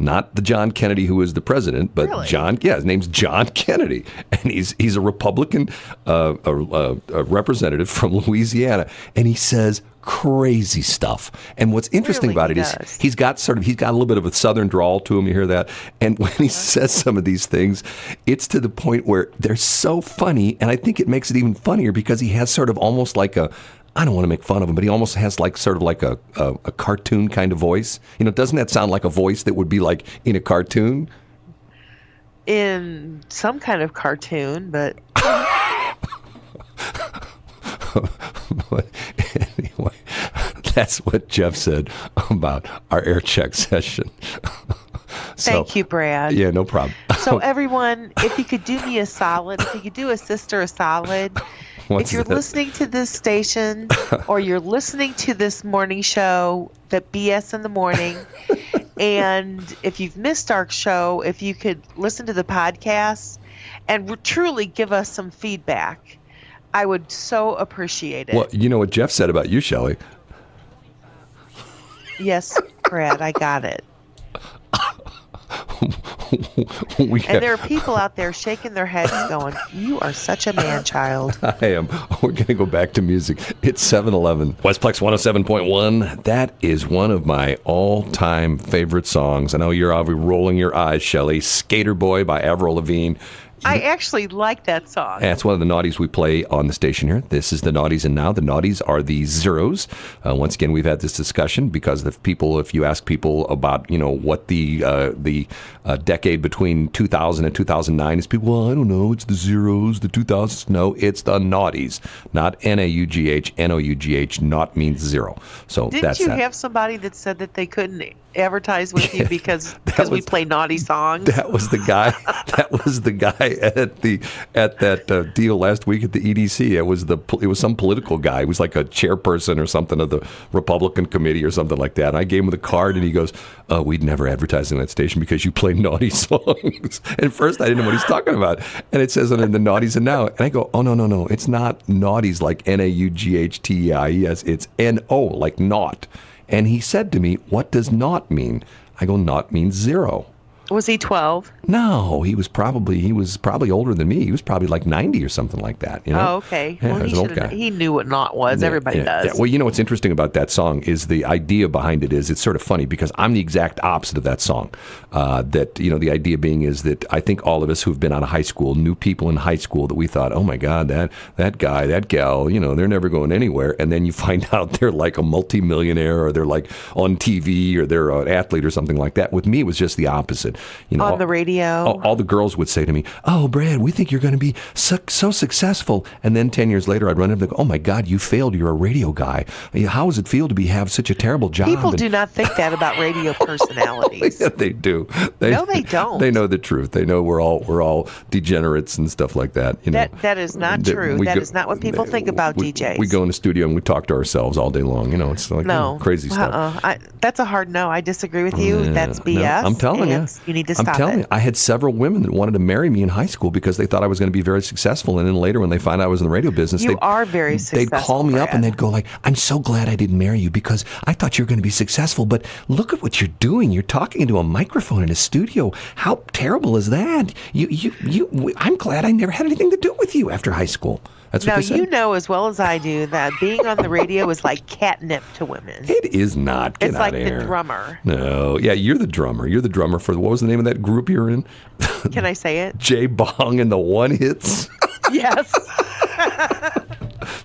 Speaker 1: Not the John Kennedy who is the president, but
Speaker 2: really?
Speaker 1: His name's John Kennedy, and he's a Republican a representative from Louisiana, and he says crazy stuff. And what's interesting about it is he's got a little bit of a southern drawl to him. You hear that? And when he says some of these things, it's to the point where they're so funny, and I think it makes it even funnier because he has sort of almost like a. I don't want to make fun of him, but he almost has like sort of like a cartoon kind of voice. You know, doesn't that sound like a voice that would be like in a cartoon?
Speaker 2: In some kind of cartoon, but
Speaker 1: anyway, that's what Jeff said about our air check session.
Speaker 2: Thank you, Brad.
Speaker 1: Yeah, no problem.
Speaker 2: So everyone, if you could do me a solid, if you could do a sister a solid, if you're listening to this station or you're listening to this morning show, the BS in the morning, and if you've missed our show, if you could listen to the podcast and truly give us some feedback, I would so appreciate it.
Speaker 1: Well, you know what Jeff said about you, Shelley?
Speaker 2: Yes, Brad, I got it. And there are people out there shaking their heads going, you are such a man-child.
Speaker 1: I am. We're going to go back to music. It's 7-Eleven. Westplex 107.1. That is one of my all-time favorite songs. I know you're obviously rolling your eyes, Shelley. Skater Boy by Avril Lavigne.
Speaker 2: I actually like that song.
Speaker 1: That's one of the naughties we play on the station here. This is the naughties, and now the naughties are the zeros. Once again, we've had this discussion because if you ask people about, you know, what the decade between 2000 and 2009 is, people, well, I don't know, it's the zeros, the 2000s. No, it's the naughties, not N-A-U-G-H, N-O-U-G-H. Naught means zero. So
Speaker 2: Didn't
Speaker 1: that's
Speaker 2: you
Speaker 1: that.
Speaker 2: have somebody that said that they couldn't advertise with you because we play naughty songs?
Speaker 1: That was the guy. That was the guy at that deal last week at the EDC. It was some political guy. He was like a chairperson or something of the Republican committee or something like that. And I gave him the card, and he goes, "Oh, we'd never advertise in that station because you play naughty songs." And at first, I didn't know what he's talking about. And it says on the naughties and now, and I go, "Oh no, it's not naughties like NAUGHTIES. It's NO like naught." And he said to me, "What does naught mean?" I go, "Naught means zero."
Speaker 2: Was he 12?
Speaker 1: No, he was probably older than me. He was probably like 90 or something like that. You know?
Speaker 2: Oh, okay.
Speaker 1: Yeah,
Speaker 2: well, he knew what naught was. Everybody does.
Speaker 1: Yeah. Well, you know what's interesting about that song is the idea behind it is it's sort of funny because I'm the exact opposite of that song. The idea being is that I think all of us who've been out of high school knew people in high school that we thought, oh my God, that guy, that gal, they're never going anywhere. And then you find out they're like a multimillionaire or they're like on TV or they're an athlete or something like that. With me, it was just the opposite.
Speaker 2: On the radio.
Speaker 1: All the girls would say to me, "Oh, Brad, we think you're going to be so successful." And then 10 years later, I'd run up and go, "Oh my God, you failed. You're a radio guy. How does it feel to have such a terrible job?"
Speaker 2: People do not think that about radio personalities.
Speaker 1: Yeah, they do.
Speaker 2: No, they don't.
Speaker 1: They know the truth. They know we're all degenerates and stuff like that.
Speaker 2: That is not true. That is not what people think about DJs.
Speaker 1: We go in the studio and we talk to ourselves all day long. It's like crazy stuff.
Speaker 2: That's a hard no. I disagree with you. That's BS.
Speaker 1: No, I'm telling you.
Speaker 2: You need to stop.
Speaker 1: I'm telling you, I had several women that wanted to marry me in high school because they thought I was going to be very successful. And then later when they find out I was in the radio business,
Speaker 2: you are very successful.
Speaker 1: They'd call me up and they'd go like, "I'm so glad I didn't marry you because I thought you were going to be successful. But look at what you're doing. You're talking into a microphone in a studio. How terrible is that? I'm glad I never had anything to do with you after high school." That's what they said.
Speaker 2: You know as well as I do that being on the radio is like catnip to women.
Speaker 1: It is not. Get
Speaker 2: it's
Speaker 1: out
Speaker 2: like
Speaker 1: of
Speaker 2: the
Speaker 1: here.
Speaker 2: drummer.
Speaker 1: No. Yeah, you're the drummer. You're the drummer for, what was the name of that group you're in?
Speaker 2: Can I say it?
Speaker 1: J Bong and the One Hits.
Speaker 2: Yes.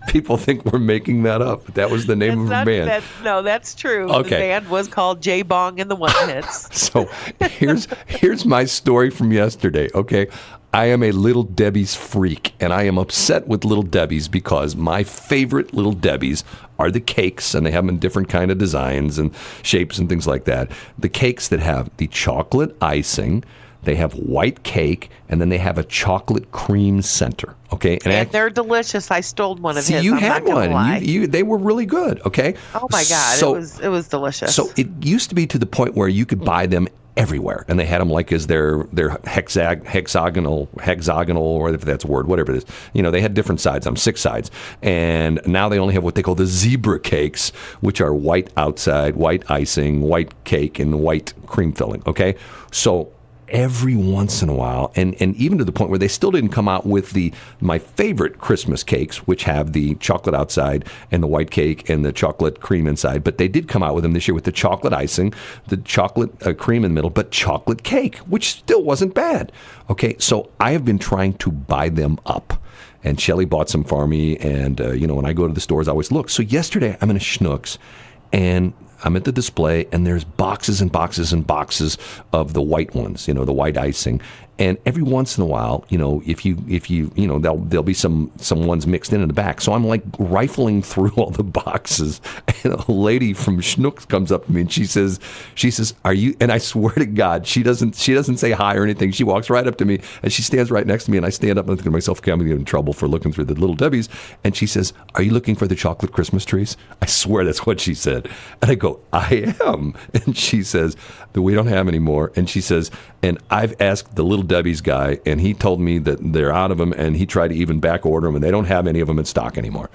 Speaker 1: People think we're making that up. That was the name of a band.
Speaker 2: That's true.
Speaker 1: Okay.
Speaker 2: The band was called J Bong and the One Hits.
Speaker 1: So here's my story from yesterday. Okay. I am a Little Debbie's freak, and I am upset with Little Debbie's because my favorite Little Debbie's are the cakes, and they have them in different kind of designs and shapes and things like that. The cakes that have the chocolate icing, they have white cake, and then they have a chocolate cream center. Okay,
Speaker 2: and they're delicious. I stole one of his.
Speaker 1: You had one. They were really good. Okay.
Speaker 2: Oh my God, it was delicious.
Speaker 1: So it used to be to the point where you could buy them everywhere, and they had them like as their hexagonal, or if that's a word, whatever it is. They had different sides. 6 sides, and now they only have what they call the zebra cakes, which are white outside, white icing, white cake, and white cream filling. Okay, so every once in a while, and even to the point where they still didn't come out with my favorite Christmas cakes, which have the chocolate outside and the white cake and the chocolate cream inside, but they did come out with them this year with the chocolate icing, the chocolate cream in the middle, but chocolate cake, which still wasn't bad. Okay, so I have been trying to buy them up. And Shelley bought some for me, and when I go to the stores, I always look. So yesterday, I'm in a Schnucks, and I'm at the display, and there's boxes and boxes and boxes of the white ones, the white icing. And every once in a while, if you there'll be some ones mixed in the back. So I'm like rifling through all the boxes, and a lady from Schnucks comes up to me and she says, "Are you?" And I swear to God, she doesn't say hi or anything. She walks right up to me and she stands right next to me, and I stand up and think to myself, "Okay, I'm going to get in trouble for looking through the Little Debbie's." And she says, "Are you looking for the chocolate Christmas trees?" I swear that's what she said. And I go, "I am." And she says that we don't have any more. And she says, "And I've asked the Little Debbie's guy, and he told me that they're out of them, and he tried to even back order them, and they don't have any of them in stock anymore."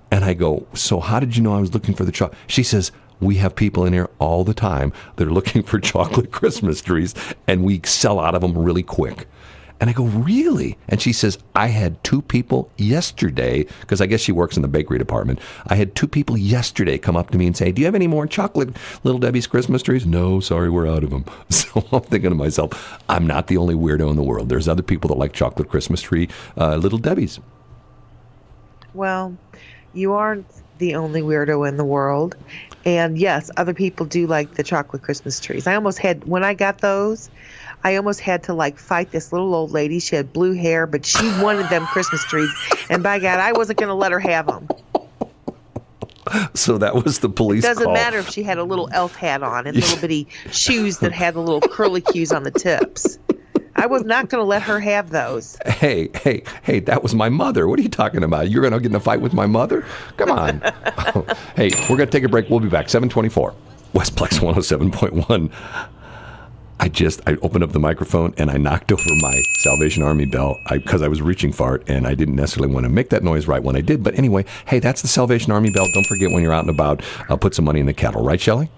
Speaker 1: And I go, "So how did you know I was looking for the chocolate?" She says, "We have people in here all the time that are looking for chocolate Christmas trees, and we sell out of them really quick." And I go, "Really?" And she says, "I had 2 people yesterday," because I guess she works in the bakery department. "I had 2 people yesterday come up to me and say, 'Do you have any more chocolate Little Debbie's Christmas trees?' 'No, sorry, we're out of them.'" So I'm thinking to myself, I'm not the only weirdo in the world. There's other people that like chocolate Christmas tree Little Debbie's.
Speaker 2: Well, you aren't the only weirdo in the world. And yes, other people do like the chocolate Christmas trees. When I got those, I almost had to fight this little old lady. She had blue hair, but she wanted them Christmas trees. And by God, I wasn't going to let her have them.
Speaker 1: So that was the police call.
Speaker 2: Doesn't matter if she had a little elf hat on and little bitty shoes that had the little curly cues on the tips. I was not going to let her have those.
Speaker 1: Hey, that was my mother. What are you talking about? You're going to get in a fight with my mother? Come on. Hey, we're going to take a break. We'll be back. 7:24. Westplex 107.1. I opened up the microphone and I knocked over my Salvation Army bell because I was reaching for it and I didn't necessarily want to make that noise right when I did. But anyway, hey, that's the Salvation Army bell. Don't forget when you're out and about, put some money in the kettle. Right, Shelley?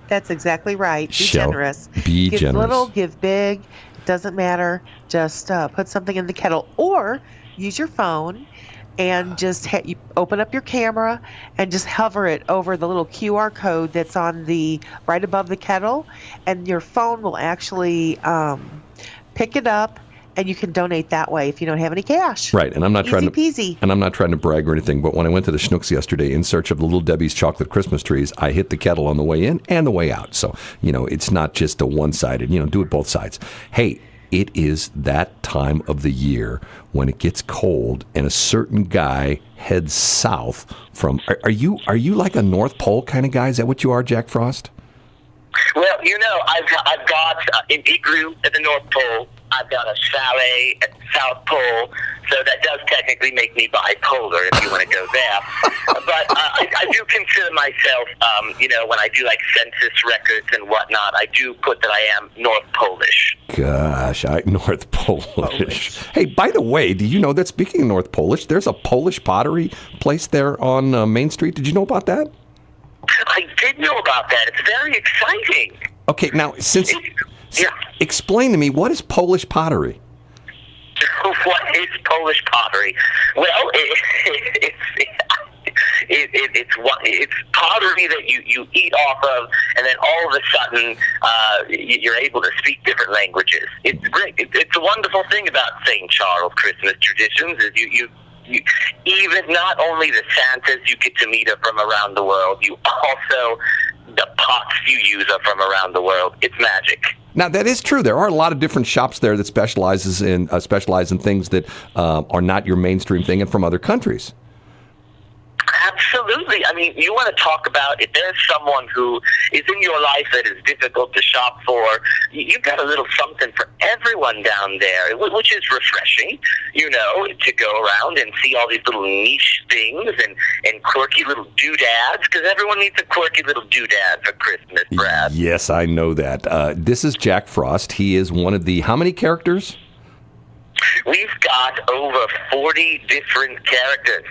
Speaker 2: That's exactly right. Be generous.
Speaker 1: Be
Speaker 2: give
Speaker 1: generous.
Speaker 2: Little, give big. Doesn't matter. Just put something in the kettle or use your phone and just you open up your camera and just hover it over the little QR code that's on the right above the kettle, and your phone will actually pick it up, and you can donate that way if you don't have any cash.
Speaker 1: Right, and I'm not trying to
Speaker 2: peasy.
Speaker 1: And I'm not trying to brag or anything, but when I went to the Schnucks yesterday in search of the Little Debbie's chocolate Christmas trees, I hit the kettle on the way in and the way out. So, it's not just a one-sided, do it both sides. Hey, it is that time of the year when it gets cold and a certain guy heads south from... Are you like a North Pole kind of guy? Is that what you are, Jack Frost?
Speaker 3: Well, I've got an igloo at the North Pole. I've got a chalet at the South Pole, so that does technically make me bipolar if you want to go there. But I do consider myself, when I do like census records and whatnot, I do put that I am North Polish.
Speaker 1: Gosh, North Polish. Hey, by the way, do you know that speaking of North Polish, there's a Polish pottery place there on Main Street? Did you know about that?
Speaker 3: I did know about that. It's very exciting.
Speaker 1: Okay, now, explain to me, what is Polish pottery?
Speaker 3: What is Polish pottery? Well, it's pottery that you eat off of, and then all of a sudden you're able to speak different languages. It's great. It's a wonderful thing about St. Charles Christmas traditions is you even not only the Santas you get to meet are from around the world, you also the pots you use are from around the world. It's magic.
Speaker 1: Now, that is true. There are a lot of different shops there that specialize in things that are not your mainstream thing and from other countries.
Speaker 3: Absolutely. I mean, you want to talk about if there's someone who is in your life that is difficult to shop for, you've got a little something for everyone down there, which is refreshing, to go around and see all these little niche things and quirky little doodads, because everyone needs a quirky little doodad for Christmas, Brad.
Speaker 1: Yes, I know that. This is Jack Frost. He is one of the, how many characters?
Speaker 3: We've got over 40 different characters.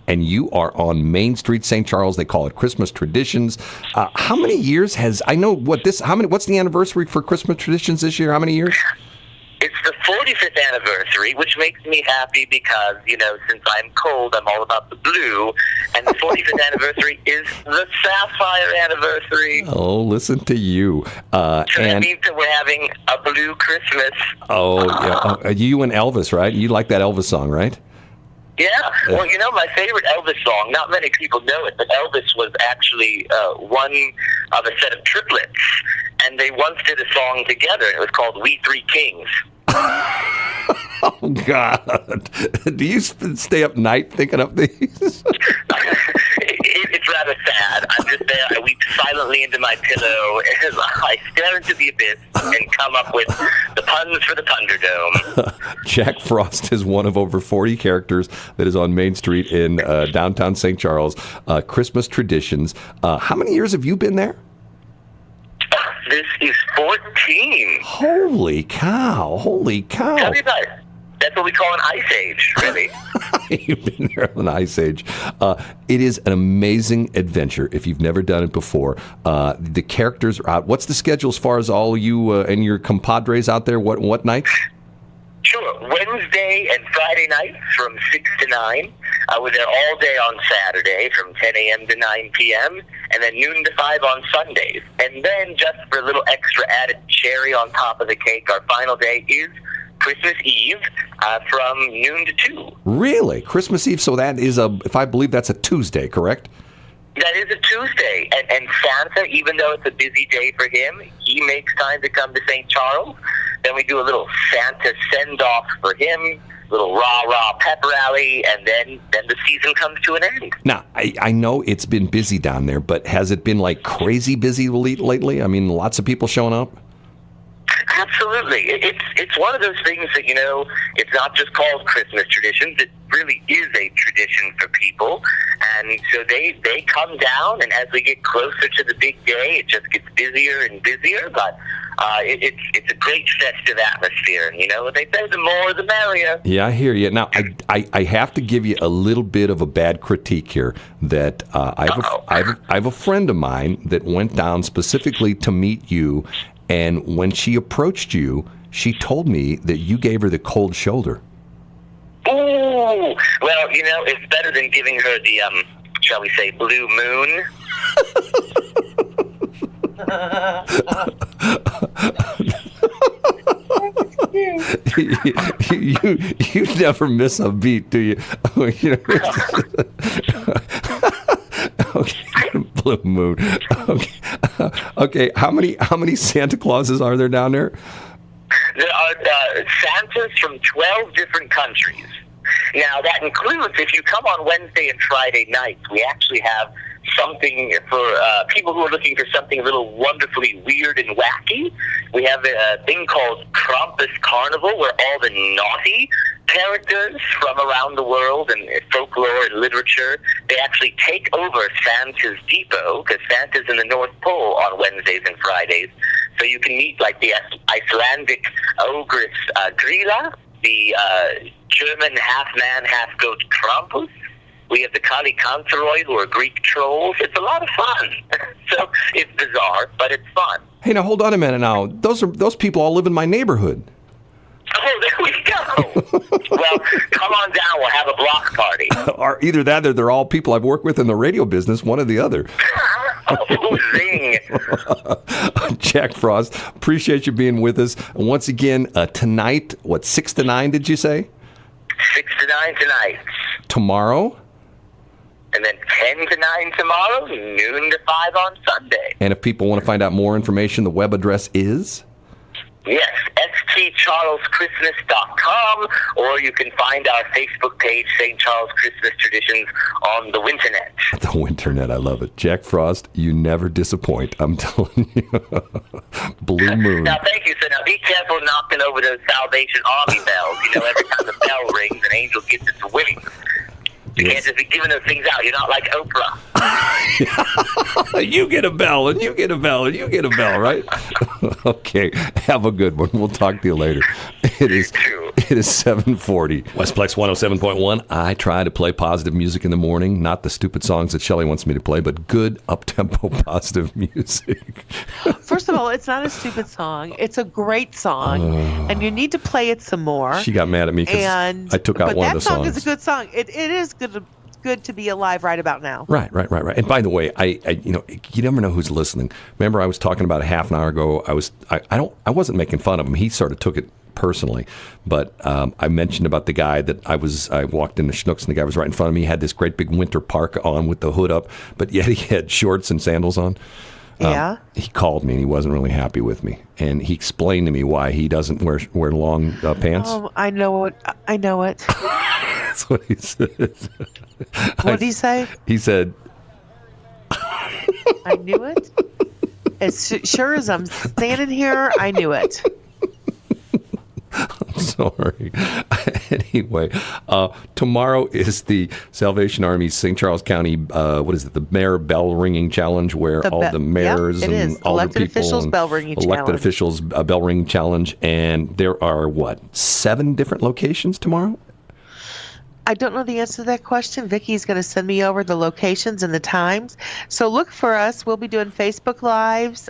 Speaker 1: And you are on Main Street, St. Charles. They call it Christmas Traditions. How many years what's the anniversary for Christmas Traditions this year? How many years?
Speaker 3: It's the 45th anniversary, which makes me happy because, since I'm cold, I'm all about the blue. And the 45th anniversry is the sapphire anniversary.
Speaker 1: Oh, listen to you.
Speaker 3: So that means that we're having a blue Christmas.
Speaker 1: Oh, yeah. You and Elvis, right? You like that Elvis song, right?
Speaker 3: Yeah. Well, my favorite Elvis song, not many people know it, but Elvis was actually one of a set of triplets, and they once did a song together, and it was called We Three Kings.
Speaker 1: Oh, God. Do you stay up night thinking up these?
Speaker 3: It's rather sad. I'm just there. I weep silently into my pillow as I stare into the abyss and come up with the puns for the Thunderdome.
Speaker 1: Jack Frost is one of over 40 characters that is on Main Street in downtown St. Charles. Christmas Traditions. How many years have you been there?
Speaker 3: This is 14.
Speaker 1: Holy cow.
Speaker 3: Tell me about it. That's what we call an ice age, really.
Speaker 1: You've been there on an ice age. It is an amazing adventure if you've never done it before. The characters are out. What's the schedule as far as all you and your compadres out there? What nights?
Speaker 3: Sure. Wednesday and Friday nights from 6 to 9. We're there all day on Saturday from 10 a.m. to 9 p.m. and then noon to 5 on Sundays. And then just for a little extra added cherry on top of the cake, our final day is Christmas Eve from noon to 2. Really?
Speaker 1: Christmas Eve? So that is if I believe that's a Tuesday, correct?
Speaker 3: That is a Tuesday. And Santa, even though it's a busy day for him, he makes time to come to St. Charles. Then we do a little Santa send-off for him. little rah-rah pep rally, and then the season comes to an end.
Speaker 1: Now, I know it's been busy down there, but has it been like crazy busy lately? I mean, lots of people showing up?
Speaker 3: Absolutely. It's one of those things that, it's not just called Christmas traditions. It really is a tradition for people. And so they come down, and as we get closer to the big day, it just gets busier and busier. But it's a great festive atmosphere. And, what they say, the more the merrier.
Speaker 1: Yeah, I hear you. Now, I have to give you a little bit of a bad critique here that I have a friend of mine that went down specifically to meet you. And when she approached you, she told me that you gave her the cold shoulder.
Speaker 3: Ooh, well, it's better than giving her the, shall we say, blue moon.
Speaker 1: You never miss a beat, do you? Okay, blue moon. Okay. How many Santa Clauses are there down there?
Speaker 3: There are Santas from 12 different countries. Now, that includes, if you come on Wednesday and Friday nights, we actually have something for people who are looking for something a little wonderfully weird and wacky. We have a thing called Krampus Carnival, where all the naughty characters from around the world and folklore and literature, they actually take over Santa's depot, because Santa's in the North Pole on Wednesdays and Fridays. So you can meet like the Icelandic ogress Grilla, the German half-man, half-goat Krampus. We have the Kali Kantaroi, who are Greek trolls. It's a lot of fun. So it's bizarre, but it's fun.
Speaker 1: Hey, now hold on a minute now. Those people all live in my neighborhood.
Speaker 3: Oh, there we go. Well, come on down. We'll have a block party.
Speaker 1: Or either that or they're all people I've worked with in the radio business, one or the other.
Speaker 3: Oh, zing.
Speaker 1: Jack Frost, appreciate you being with us. Once again, tonight, 6 to 9 did you say?
Speaker 3: 6 to 9 tonight.
Speaker 1: Tomorrow?
Speaker 3: And then 10 to 9 tomorrow, noon to 5 on Sunday.
Speaker 1: And if people want to find out more information, the web address is?
Speaker 3: Yes, stcharleschristmas.com, or you can find our Facebook page, St. Charles Christmas Traditions, on the Winternet.
Speaker 1: The Winternet, I love it. Jack Frost, you never disappoint, I'm telling you. Blue moon.
Speaker 3: Now, thank you. So now be careful knocking over those Salvation Army bells. Every time the bell rings, an angel gets its wings. You can't just be giving those things out. You're not like Oprah.
Speaker 1: You get a bell, and you get a bell, and you get a bell, right? Okay. Have a good one. We'll talk to you later. It is 7:40. Westplex 107.1. I try to play positive music in the morning, not the stupid songs that Shelley wants me to play, but good, up-tempo, positive music.
Speaker 2: First of all, it's not a stupid song. It's a great song, and you need to play it some more.
Speaker 1: She got mad at me because I took out one of the songs.
Speaker 2: But that song is a good song. It is good to be alive right about now.
Speaker 1: Right. And by the way, I you never know who's listening. Remember, I was talking about a half an hour ago. I wasn't making fun of him. He sort of took it personally, but I mentioned about the guy that I walked into Schnucks, and the guy was right in front of me. He had this great big winter parka on with the hood up, but yet he had shorts and sandals on.
Speaker 2: Yeah.
Speaker 1: He called me and he wasn't really happy with me, and he explained to me why he doesn't wear long pants.
Speaker 2: Oh, I know it.
Speaker 1: That's what he said.
Speaker 2: What did he say?
Speaker 1: He said,
Speaker 2: I knew it. As sure as I'm standing here, I knew it.
Speaker 1: I'm sorry. Anyway, tomorrow is the Salvation Army St. Charles County, the Mayor Bell Ringing Challenge, where all the mayors and all the people,
Speaker 2: officials bell ringing
Speaker 1: elected officials bell ringing challenge, and there are 7 different locations tomorrow?
Speaker 2: I don't know the answer to that question. Vicky's going to send me over the locations and the times. So look for us. We'll be doing Facebook Lives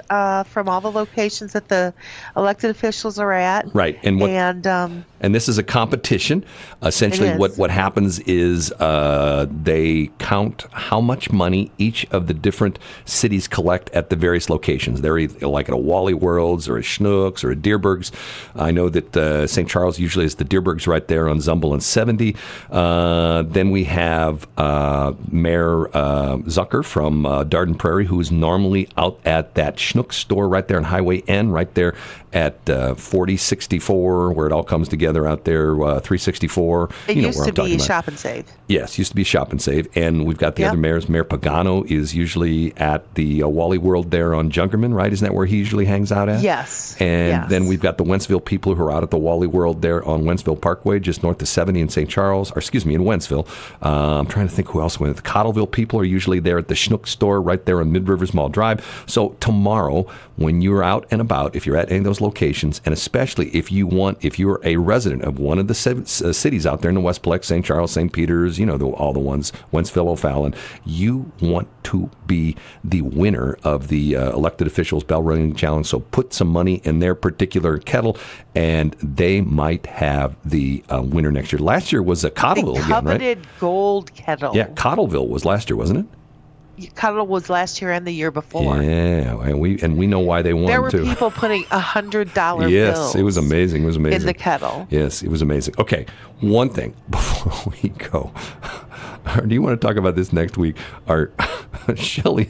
Speaker 2: from all the locations that the elected officials are at.
Speaker 1: Right. And this is a competition. Essentially, what happens is they count how much money each of the different cities collect at the various locations. They're either like at a Wally Worlds or a Schnucks or a Deerbergs. I know that St. Charles usually is the Deerbergs right there on Zumble and 70. Then we have Mayor Zucker from Dardenne Prairie, who is normally out at that Schnucks store right there on Highway N, right there at 4064, where it all comes together out there, 364.
Speaker 2: It
Speaker 1: you know
Speaker 2: used
Speaker 1: where
Speaker 2: to
Speaker 1: I'm talking
Speaker 2: be
Speaker 1: about.
Speaker 2: Shop and Save.
Speaker 1: Yes, used to be Shop and Save. And we've got the other mayors. Mayor Pagano is usually at the Wally World there on Junkerman, right? Isn't that where he usually hangs out at?
Speaker 2: Yes.
Speaker 1: And then we've got the Wentzville people who are out at the Wally World there on Wentzville Parkway, just north of 70 in St. Charles, or excuse me, in Wentzville. I'm trying to think who else went. The Cottleville people are usually there at the Schnook store right there on Mid-Rivers Mall Drive. So tomorrow, when you're out and about, if you're at any of those locations, and especially if you're a resident of one of the cities out there in the Westplex, St. Charles, St. Peters, you know, all the ones, Wentzville, O'Fallon, you want to be the winner of the elected officials bell ringing challenge. So put some money in their particular kettle, and they might have the winner next year. Last year was a Cottleville again, right?
Speaker 2: Coveted gold kettle.
Speaker 1: Yeah, Cottleville was last year, wasn't it?
Speaker 2: Cottle was last year and the year before.
Speaker 1: Yeah, and we know why they won,
Speaker 2: there were
Speaker 1: too.
Speaker 2: people putting $100
Speaker 1: yes,
Speaker 2: bills.
Speaker 1: it was amazing. It was amazing.
Speaker 2: In the kettle.
Speaker 1: Yes, it was amazing. Okay, one thing before we go. Do you want to talk about this next week? Shelley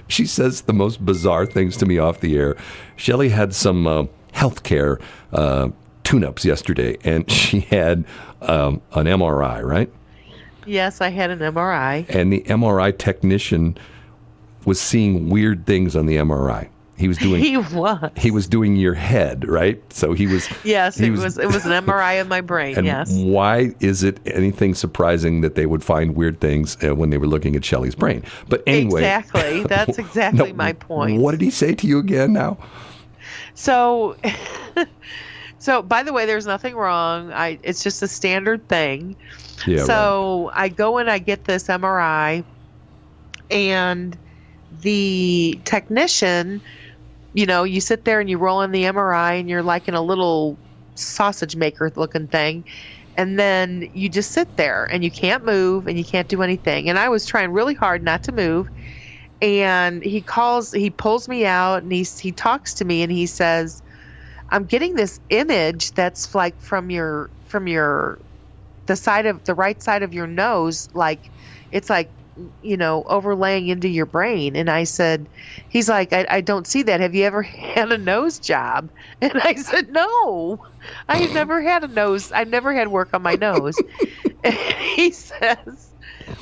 Speaker 1: she says the most bizarre things to me off the air. Shelley had some healthcare tune-ups yesterday, and she had an MRI, right?
Speaker 2: Yes, I had an MRI.
Speaker 1: And the MRI technician was seeing weird things on the MRI. He was doing your head, right? So he was.
Speaker 2: Yes, it was an MRI of my brain.
Speaker 1: And
Speaker 2: yes.
Speaker 1: why is it anything surprising that they would find weird things when they were looking at Shelley's brain? But anyway,
Speaker 2: exactly. That's exactly my point.
Speaker 1: What did he say to you again now?
Speaker 2: So, by the way, there's nothing wrong. It's just a standard thing.
Speaker 1: Yeah.
Speaker 2: So I go and I get this MRI, and the technician, you know, you sit there and you roll in the MRI, and you're like in a little sausage maker looking thing, and then you just sit there and you can't move and you can't do anything. And I was trying really hard not to move, and he pulls me out, and he talks to me, and he says, "I'm getting this image that's like from the right side of your nose, like it's like, you know, overlaying into your brain." And I said, he's like, I don't see that. Have you ever had a nose job? And I said, no, I have never had a nose. I've never had work on my nose. And he says,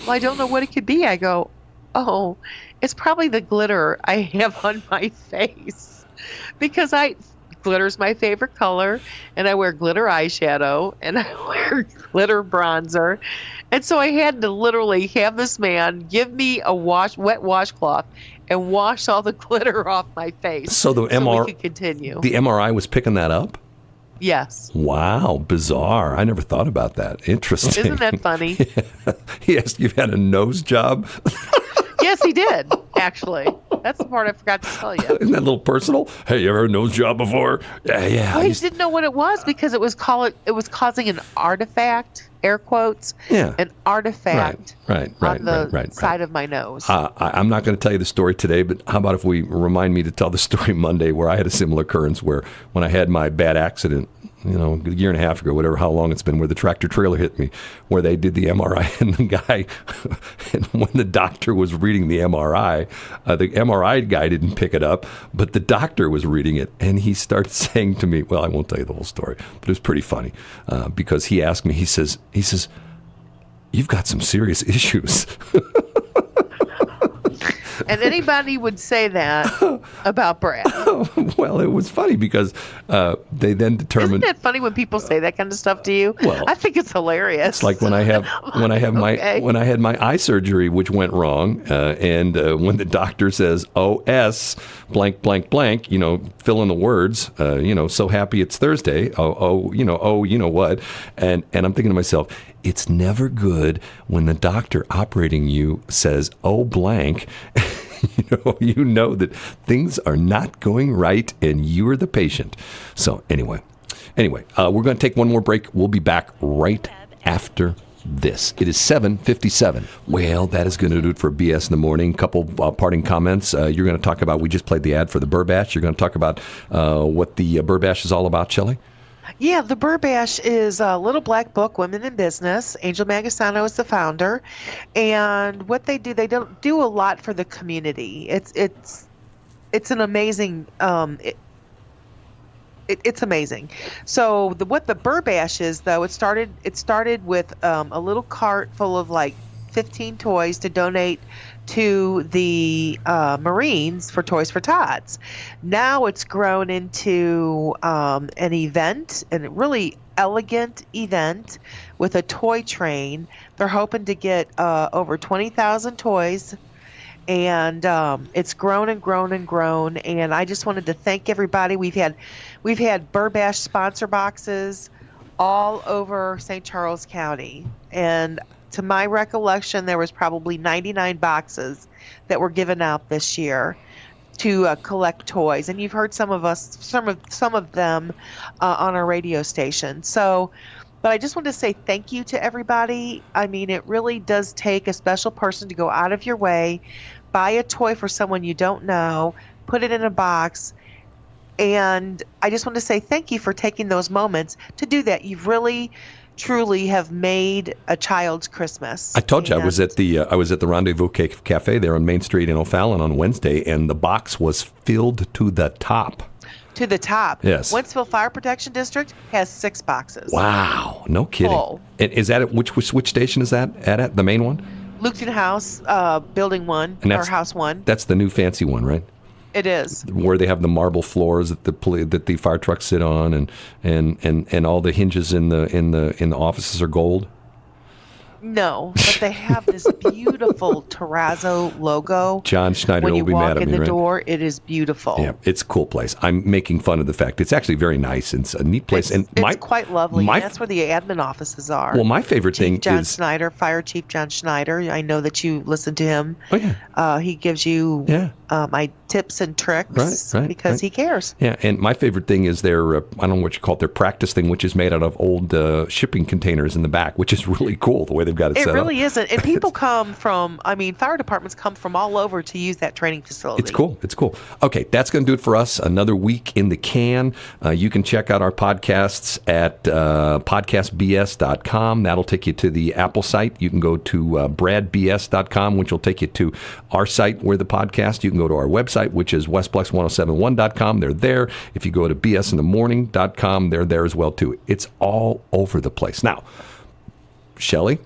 Speaker 2: well, I don't know what it could be. I go, oh, it's probably the glitter I have on my face, because glitter's my favorite color, and I wear glitter eyeshadow, and I wear glitter bronzer. And so I had to literally have this man give me a wet washcloth and wash all the glitter off my face.
Speaker 1: So we could
Speaker 2: continue.
Speaker 1: The MRI was picking that up?
Speaker 2: Yes.
Speaker 1: Wow, bizarre. I never thought about that. Interesting.
Speaker 2: Isn't that funny?
Speaker 1: Yeah. Yes, you've had a nose job?
Speaker 2: Yes, he did, actually. That's the part I forgot to tell you.
Speaker 1: Isn't that a little personal? Hey, you ever had a nose job before? Yeah.
Speaker 2: Well, he didn't know what it was, because it was causing an artifact, air quotes, an artifact on the side of my nose.
Speaker 1: I'm not going to tell you the story today, but how about if we remind me to tell the story Monday, where I had a similar occurrence where when I had my bad accident, you know, a year and a half ago, whatever, how long it's been, where the tractor trailer hit me, where they did the MRI, and the guy, and when the doctor was reading the MRI guy didn't pick it up, but the doctor was reading it, and he started saying to me, well, I won't tell you the whole story, but it was pretty funny, because he asked me, he says, you've got some serious issues.
Speaker 2: And anybody would say that about Brad.
Speaker 1: Well, it was funny because they then determined.
Speaker 2: Isn't that funny when people say that kind of stuff to you?
Speaker 1: Well,
Speaker 2: I think it's hilarious.
Speaker 1: It's like when I had my eye surgery, which went wrong, and when the doctor says "OS blank blank blank," you know, fill in the words. You know, so happy it's Thursday. You know what? And I'm thinking to myself, it's never good when the doctor operating you says "oh blank." You know that things are not going right, and you are the patient. So anyway, we're going to take one more break. We'll be back right after this. It is 7:57. Well, that is going to do it for BS in the morning. Couple parting comments. You're going to talk about, we just played the ad for the Burr Bash. You're going to talk about what the Burr Bash is all about, Shelley?
Speaker 2: Yeah, the Burr Bash is a little black book, Women in Business. Angel Magasano is the founder, and what they don't do a lot for the community. It's an amazing. It's amazing. So what the Burr Bash is, though, it started with a little cart full of like 15 toys to donate to the Marines for Toys for Tots. Now it's grown into an event, and a really elegant event with a toy train. They're hoping to get over 20,000 toys. And it's grown and grown and grown. And I just wanted to thank everybody. We've had Burr Bash sponsor boxes all over St. Charles County. And to my recollection, there was probably 99 boxes that were given out this year to collect toys. And you've heard some of them on our radio station. But I just want to say thank you to everybody. I mean, it really does take a special person to go out of your way, buy a toy for someone you don't know, put it in a box. And I just want to say thank you for taking those moments to do that. You've really, truly have made a child's Christmas.
Speaker 1: I told you I was at the Rendezvous Cafe there on Main Street in O'Fallon on Wednesday, and the box was filled to the top.
Speaker 2: To the top.
Speaker 1: Yes.
Speaker 2: Wentzville Fire Protection District has 6 boxes.
Speaker 1: Wow. No kidding.
Speaker 2: Full.
Speaker 1: And is that which station is that at? The main one?
Speaker 2: Luketon House, Building 1, or House 1.
Speaker 1: That's the new fancy one, right?
Speaker 2: It is. Where
Speaker 1: they have the marble floors that the fire trucks sit on, and all the hinges in the offices are gold.
Speaker 2: No, but they have this beautiful terrazzo logo.
Speaker 1: John Schneider will be mad at me, right?
Speaker 2: When you walk in the door, it is beautiful.
Speaker 1: Yeah, it's a cool place. I'm making fun of the fact it's actually very nice. It's a neat place.
Speaker 2: It's quite lovely. And that's where the admin offices are.
Speaker 1: Well, my favorite thing
Speaker 2: John
Speaker 1: is
Speaker 2: Schneider, Fire Chief John Schneider. I know that you listen to him.
Speaker 1: Oh, yeah.
Speaker 2: He gives you my tips and tricks because he cares.
Speaker 1: Yeah, and my favorite thing is their, I don't know what you call it, their practice thing, which is made out of old shipping containers in the back, which is really cool the way they've got it set up.
Speaker 2: It really isn't. And people come from, fire departments come from all over to use that training facility.
Speaker 1: It's cool. It's cool. Okay, that's going to do it for us. Another week in the can. You can check out our podcasts at podcastbs.com. That'll take you to the Apple site. You can go to bradbs.com, which will take you to our site where the podcast. You can go to our website, which is Westplex 107.1.com. They're there. If you go to bsinthemorning.com, they're there as well, too. It's all over the place. Now, Shelley,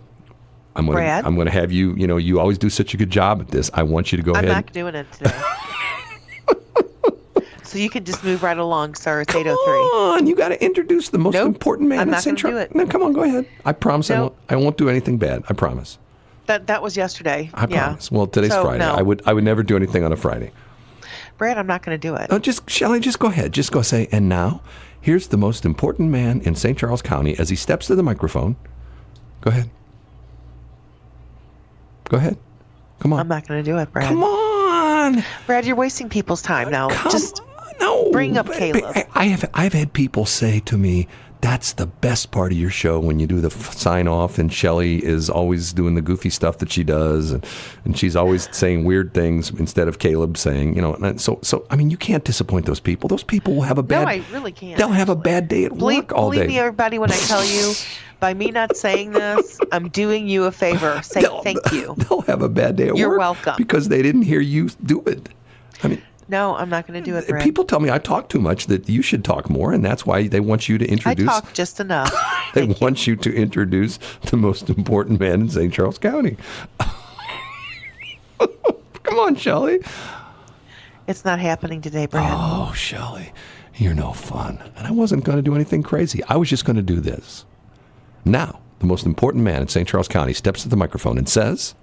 Speaker 1: I'm going to have you, you always do such a good job at this. I want you to go ahead.
Speaker 2: I'm not doing it today. So you can just move right along, sir. It's 8:03.
Speaker 1: Come on, you got to introduce the most important man in St. Charles. No, come on, go ahead. I promise I won't do anything bad. I promise.
Speaker 2: That was yesterday.
Speaker 1: I promise. Well, today's Friday. No. I would never do anything on a Friday.
Speaker 2: Brad, I'm not going to do it.
Speaker 1: No, Shelley, just go ahead. Just go say, and now, here's the most important man in St. Charles County as he steps to the microphone. Go ahead. Go ahead. Come on.
Speaker 2: I'm not going to do it, Brad.
Speaker 1: Come on.
Speaker 2: Brad, you're wasting people's time now. Bring up Caleb.
Speaker 1: I've had people say to me, that's the best part of your show when you do the sign off, and Shelley is always doing the goofy stuff that she does, and she's always saying weird things instead of Caleb saying, So you can't disappoint those people. Those people will have a bad.
Speaker 2: No, I really can't.
Speaker 1: They'll have a bad day at work all day.
Speaker 2: Believe me, everybody, when I tell you, by me not saying this, I'm doing you a favor. Say thank you.
Speaker 1: They'll have a bad day at work.
Speaker 2: You're welcome.
Speaker 1: Because they didn't hear you do it.
Speaker 2: No, I'm not going to do it, Brad.
Speaker 1: People tell me I talk too much, that you should talk more, and that's why they want you to introduce.
Speaker 2: I talk just enough.
Speaker 1: They want you to introduce the most important man in St. Charles County. Come on, Shelley.
Speaker 2: It's not happening today, Brad.
Speaker 1: Oh, Shelley, you're no fun. And I wasn't going to do anything crazy. I was just going to do this. Now, the most important man in St. Charles County steps to the microphone and says...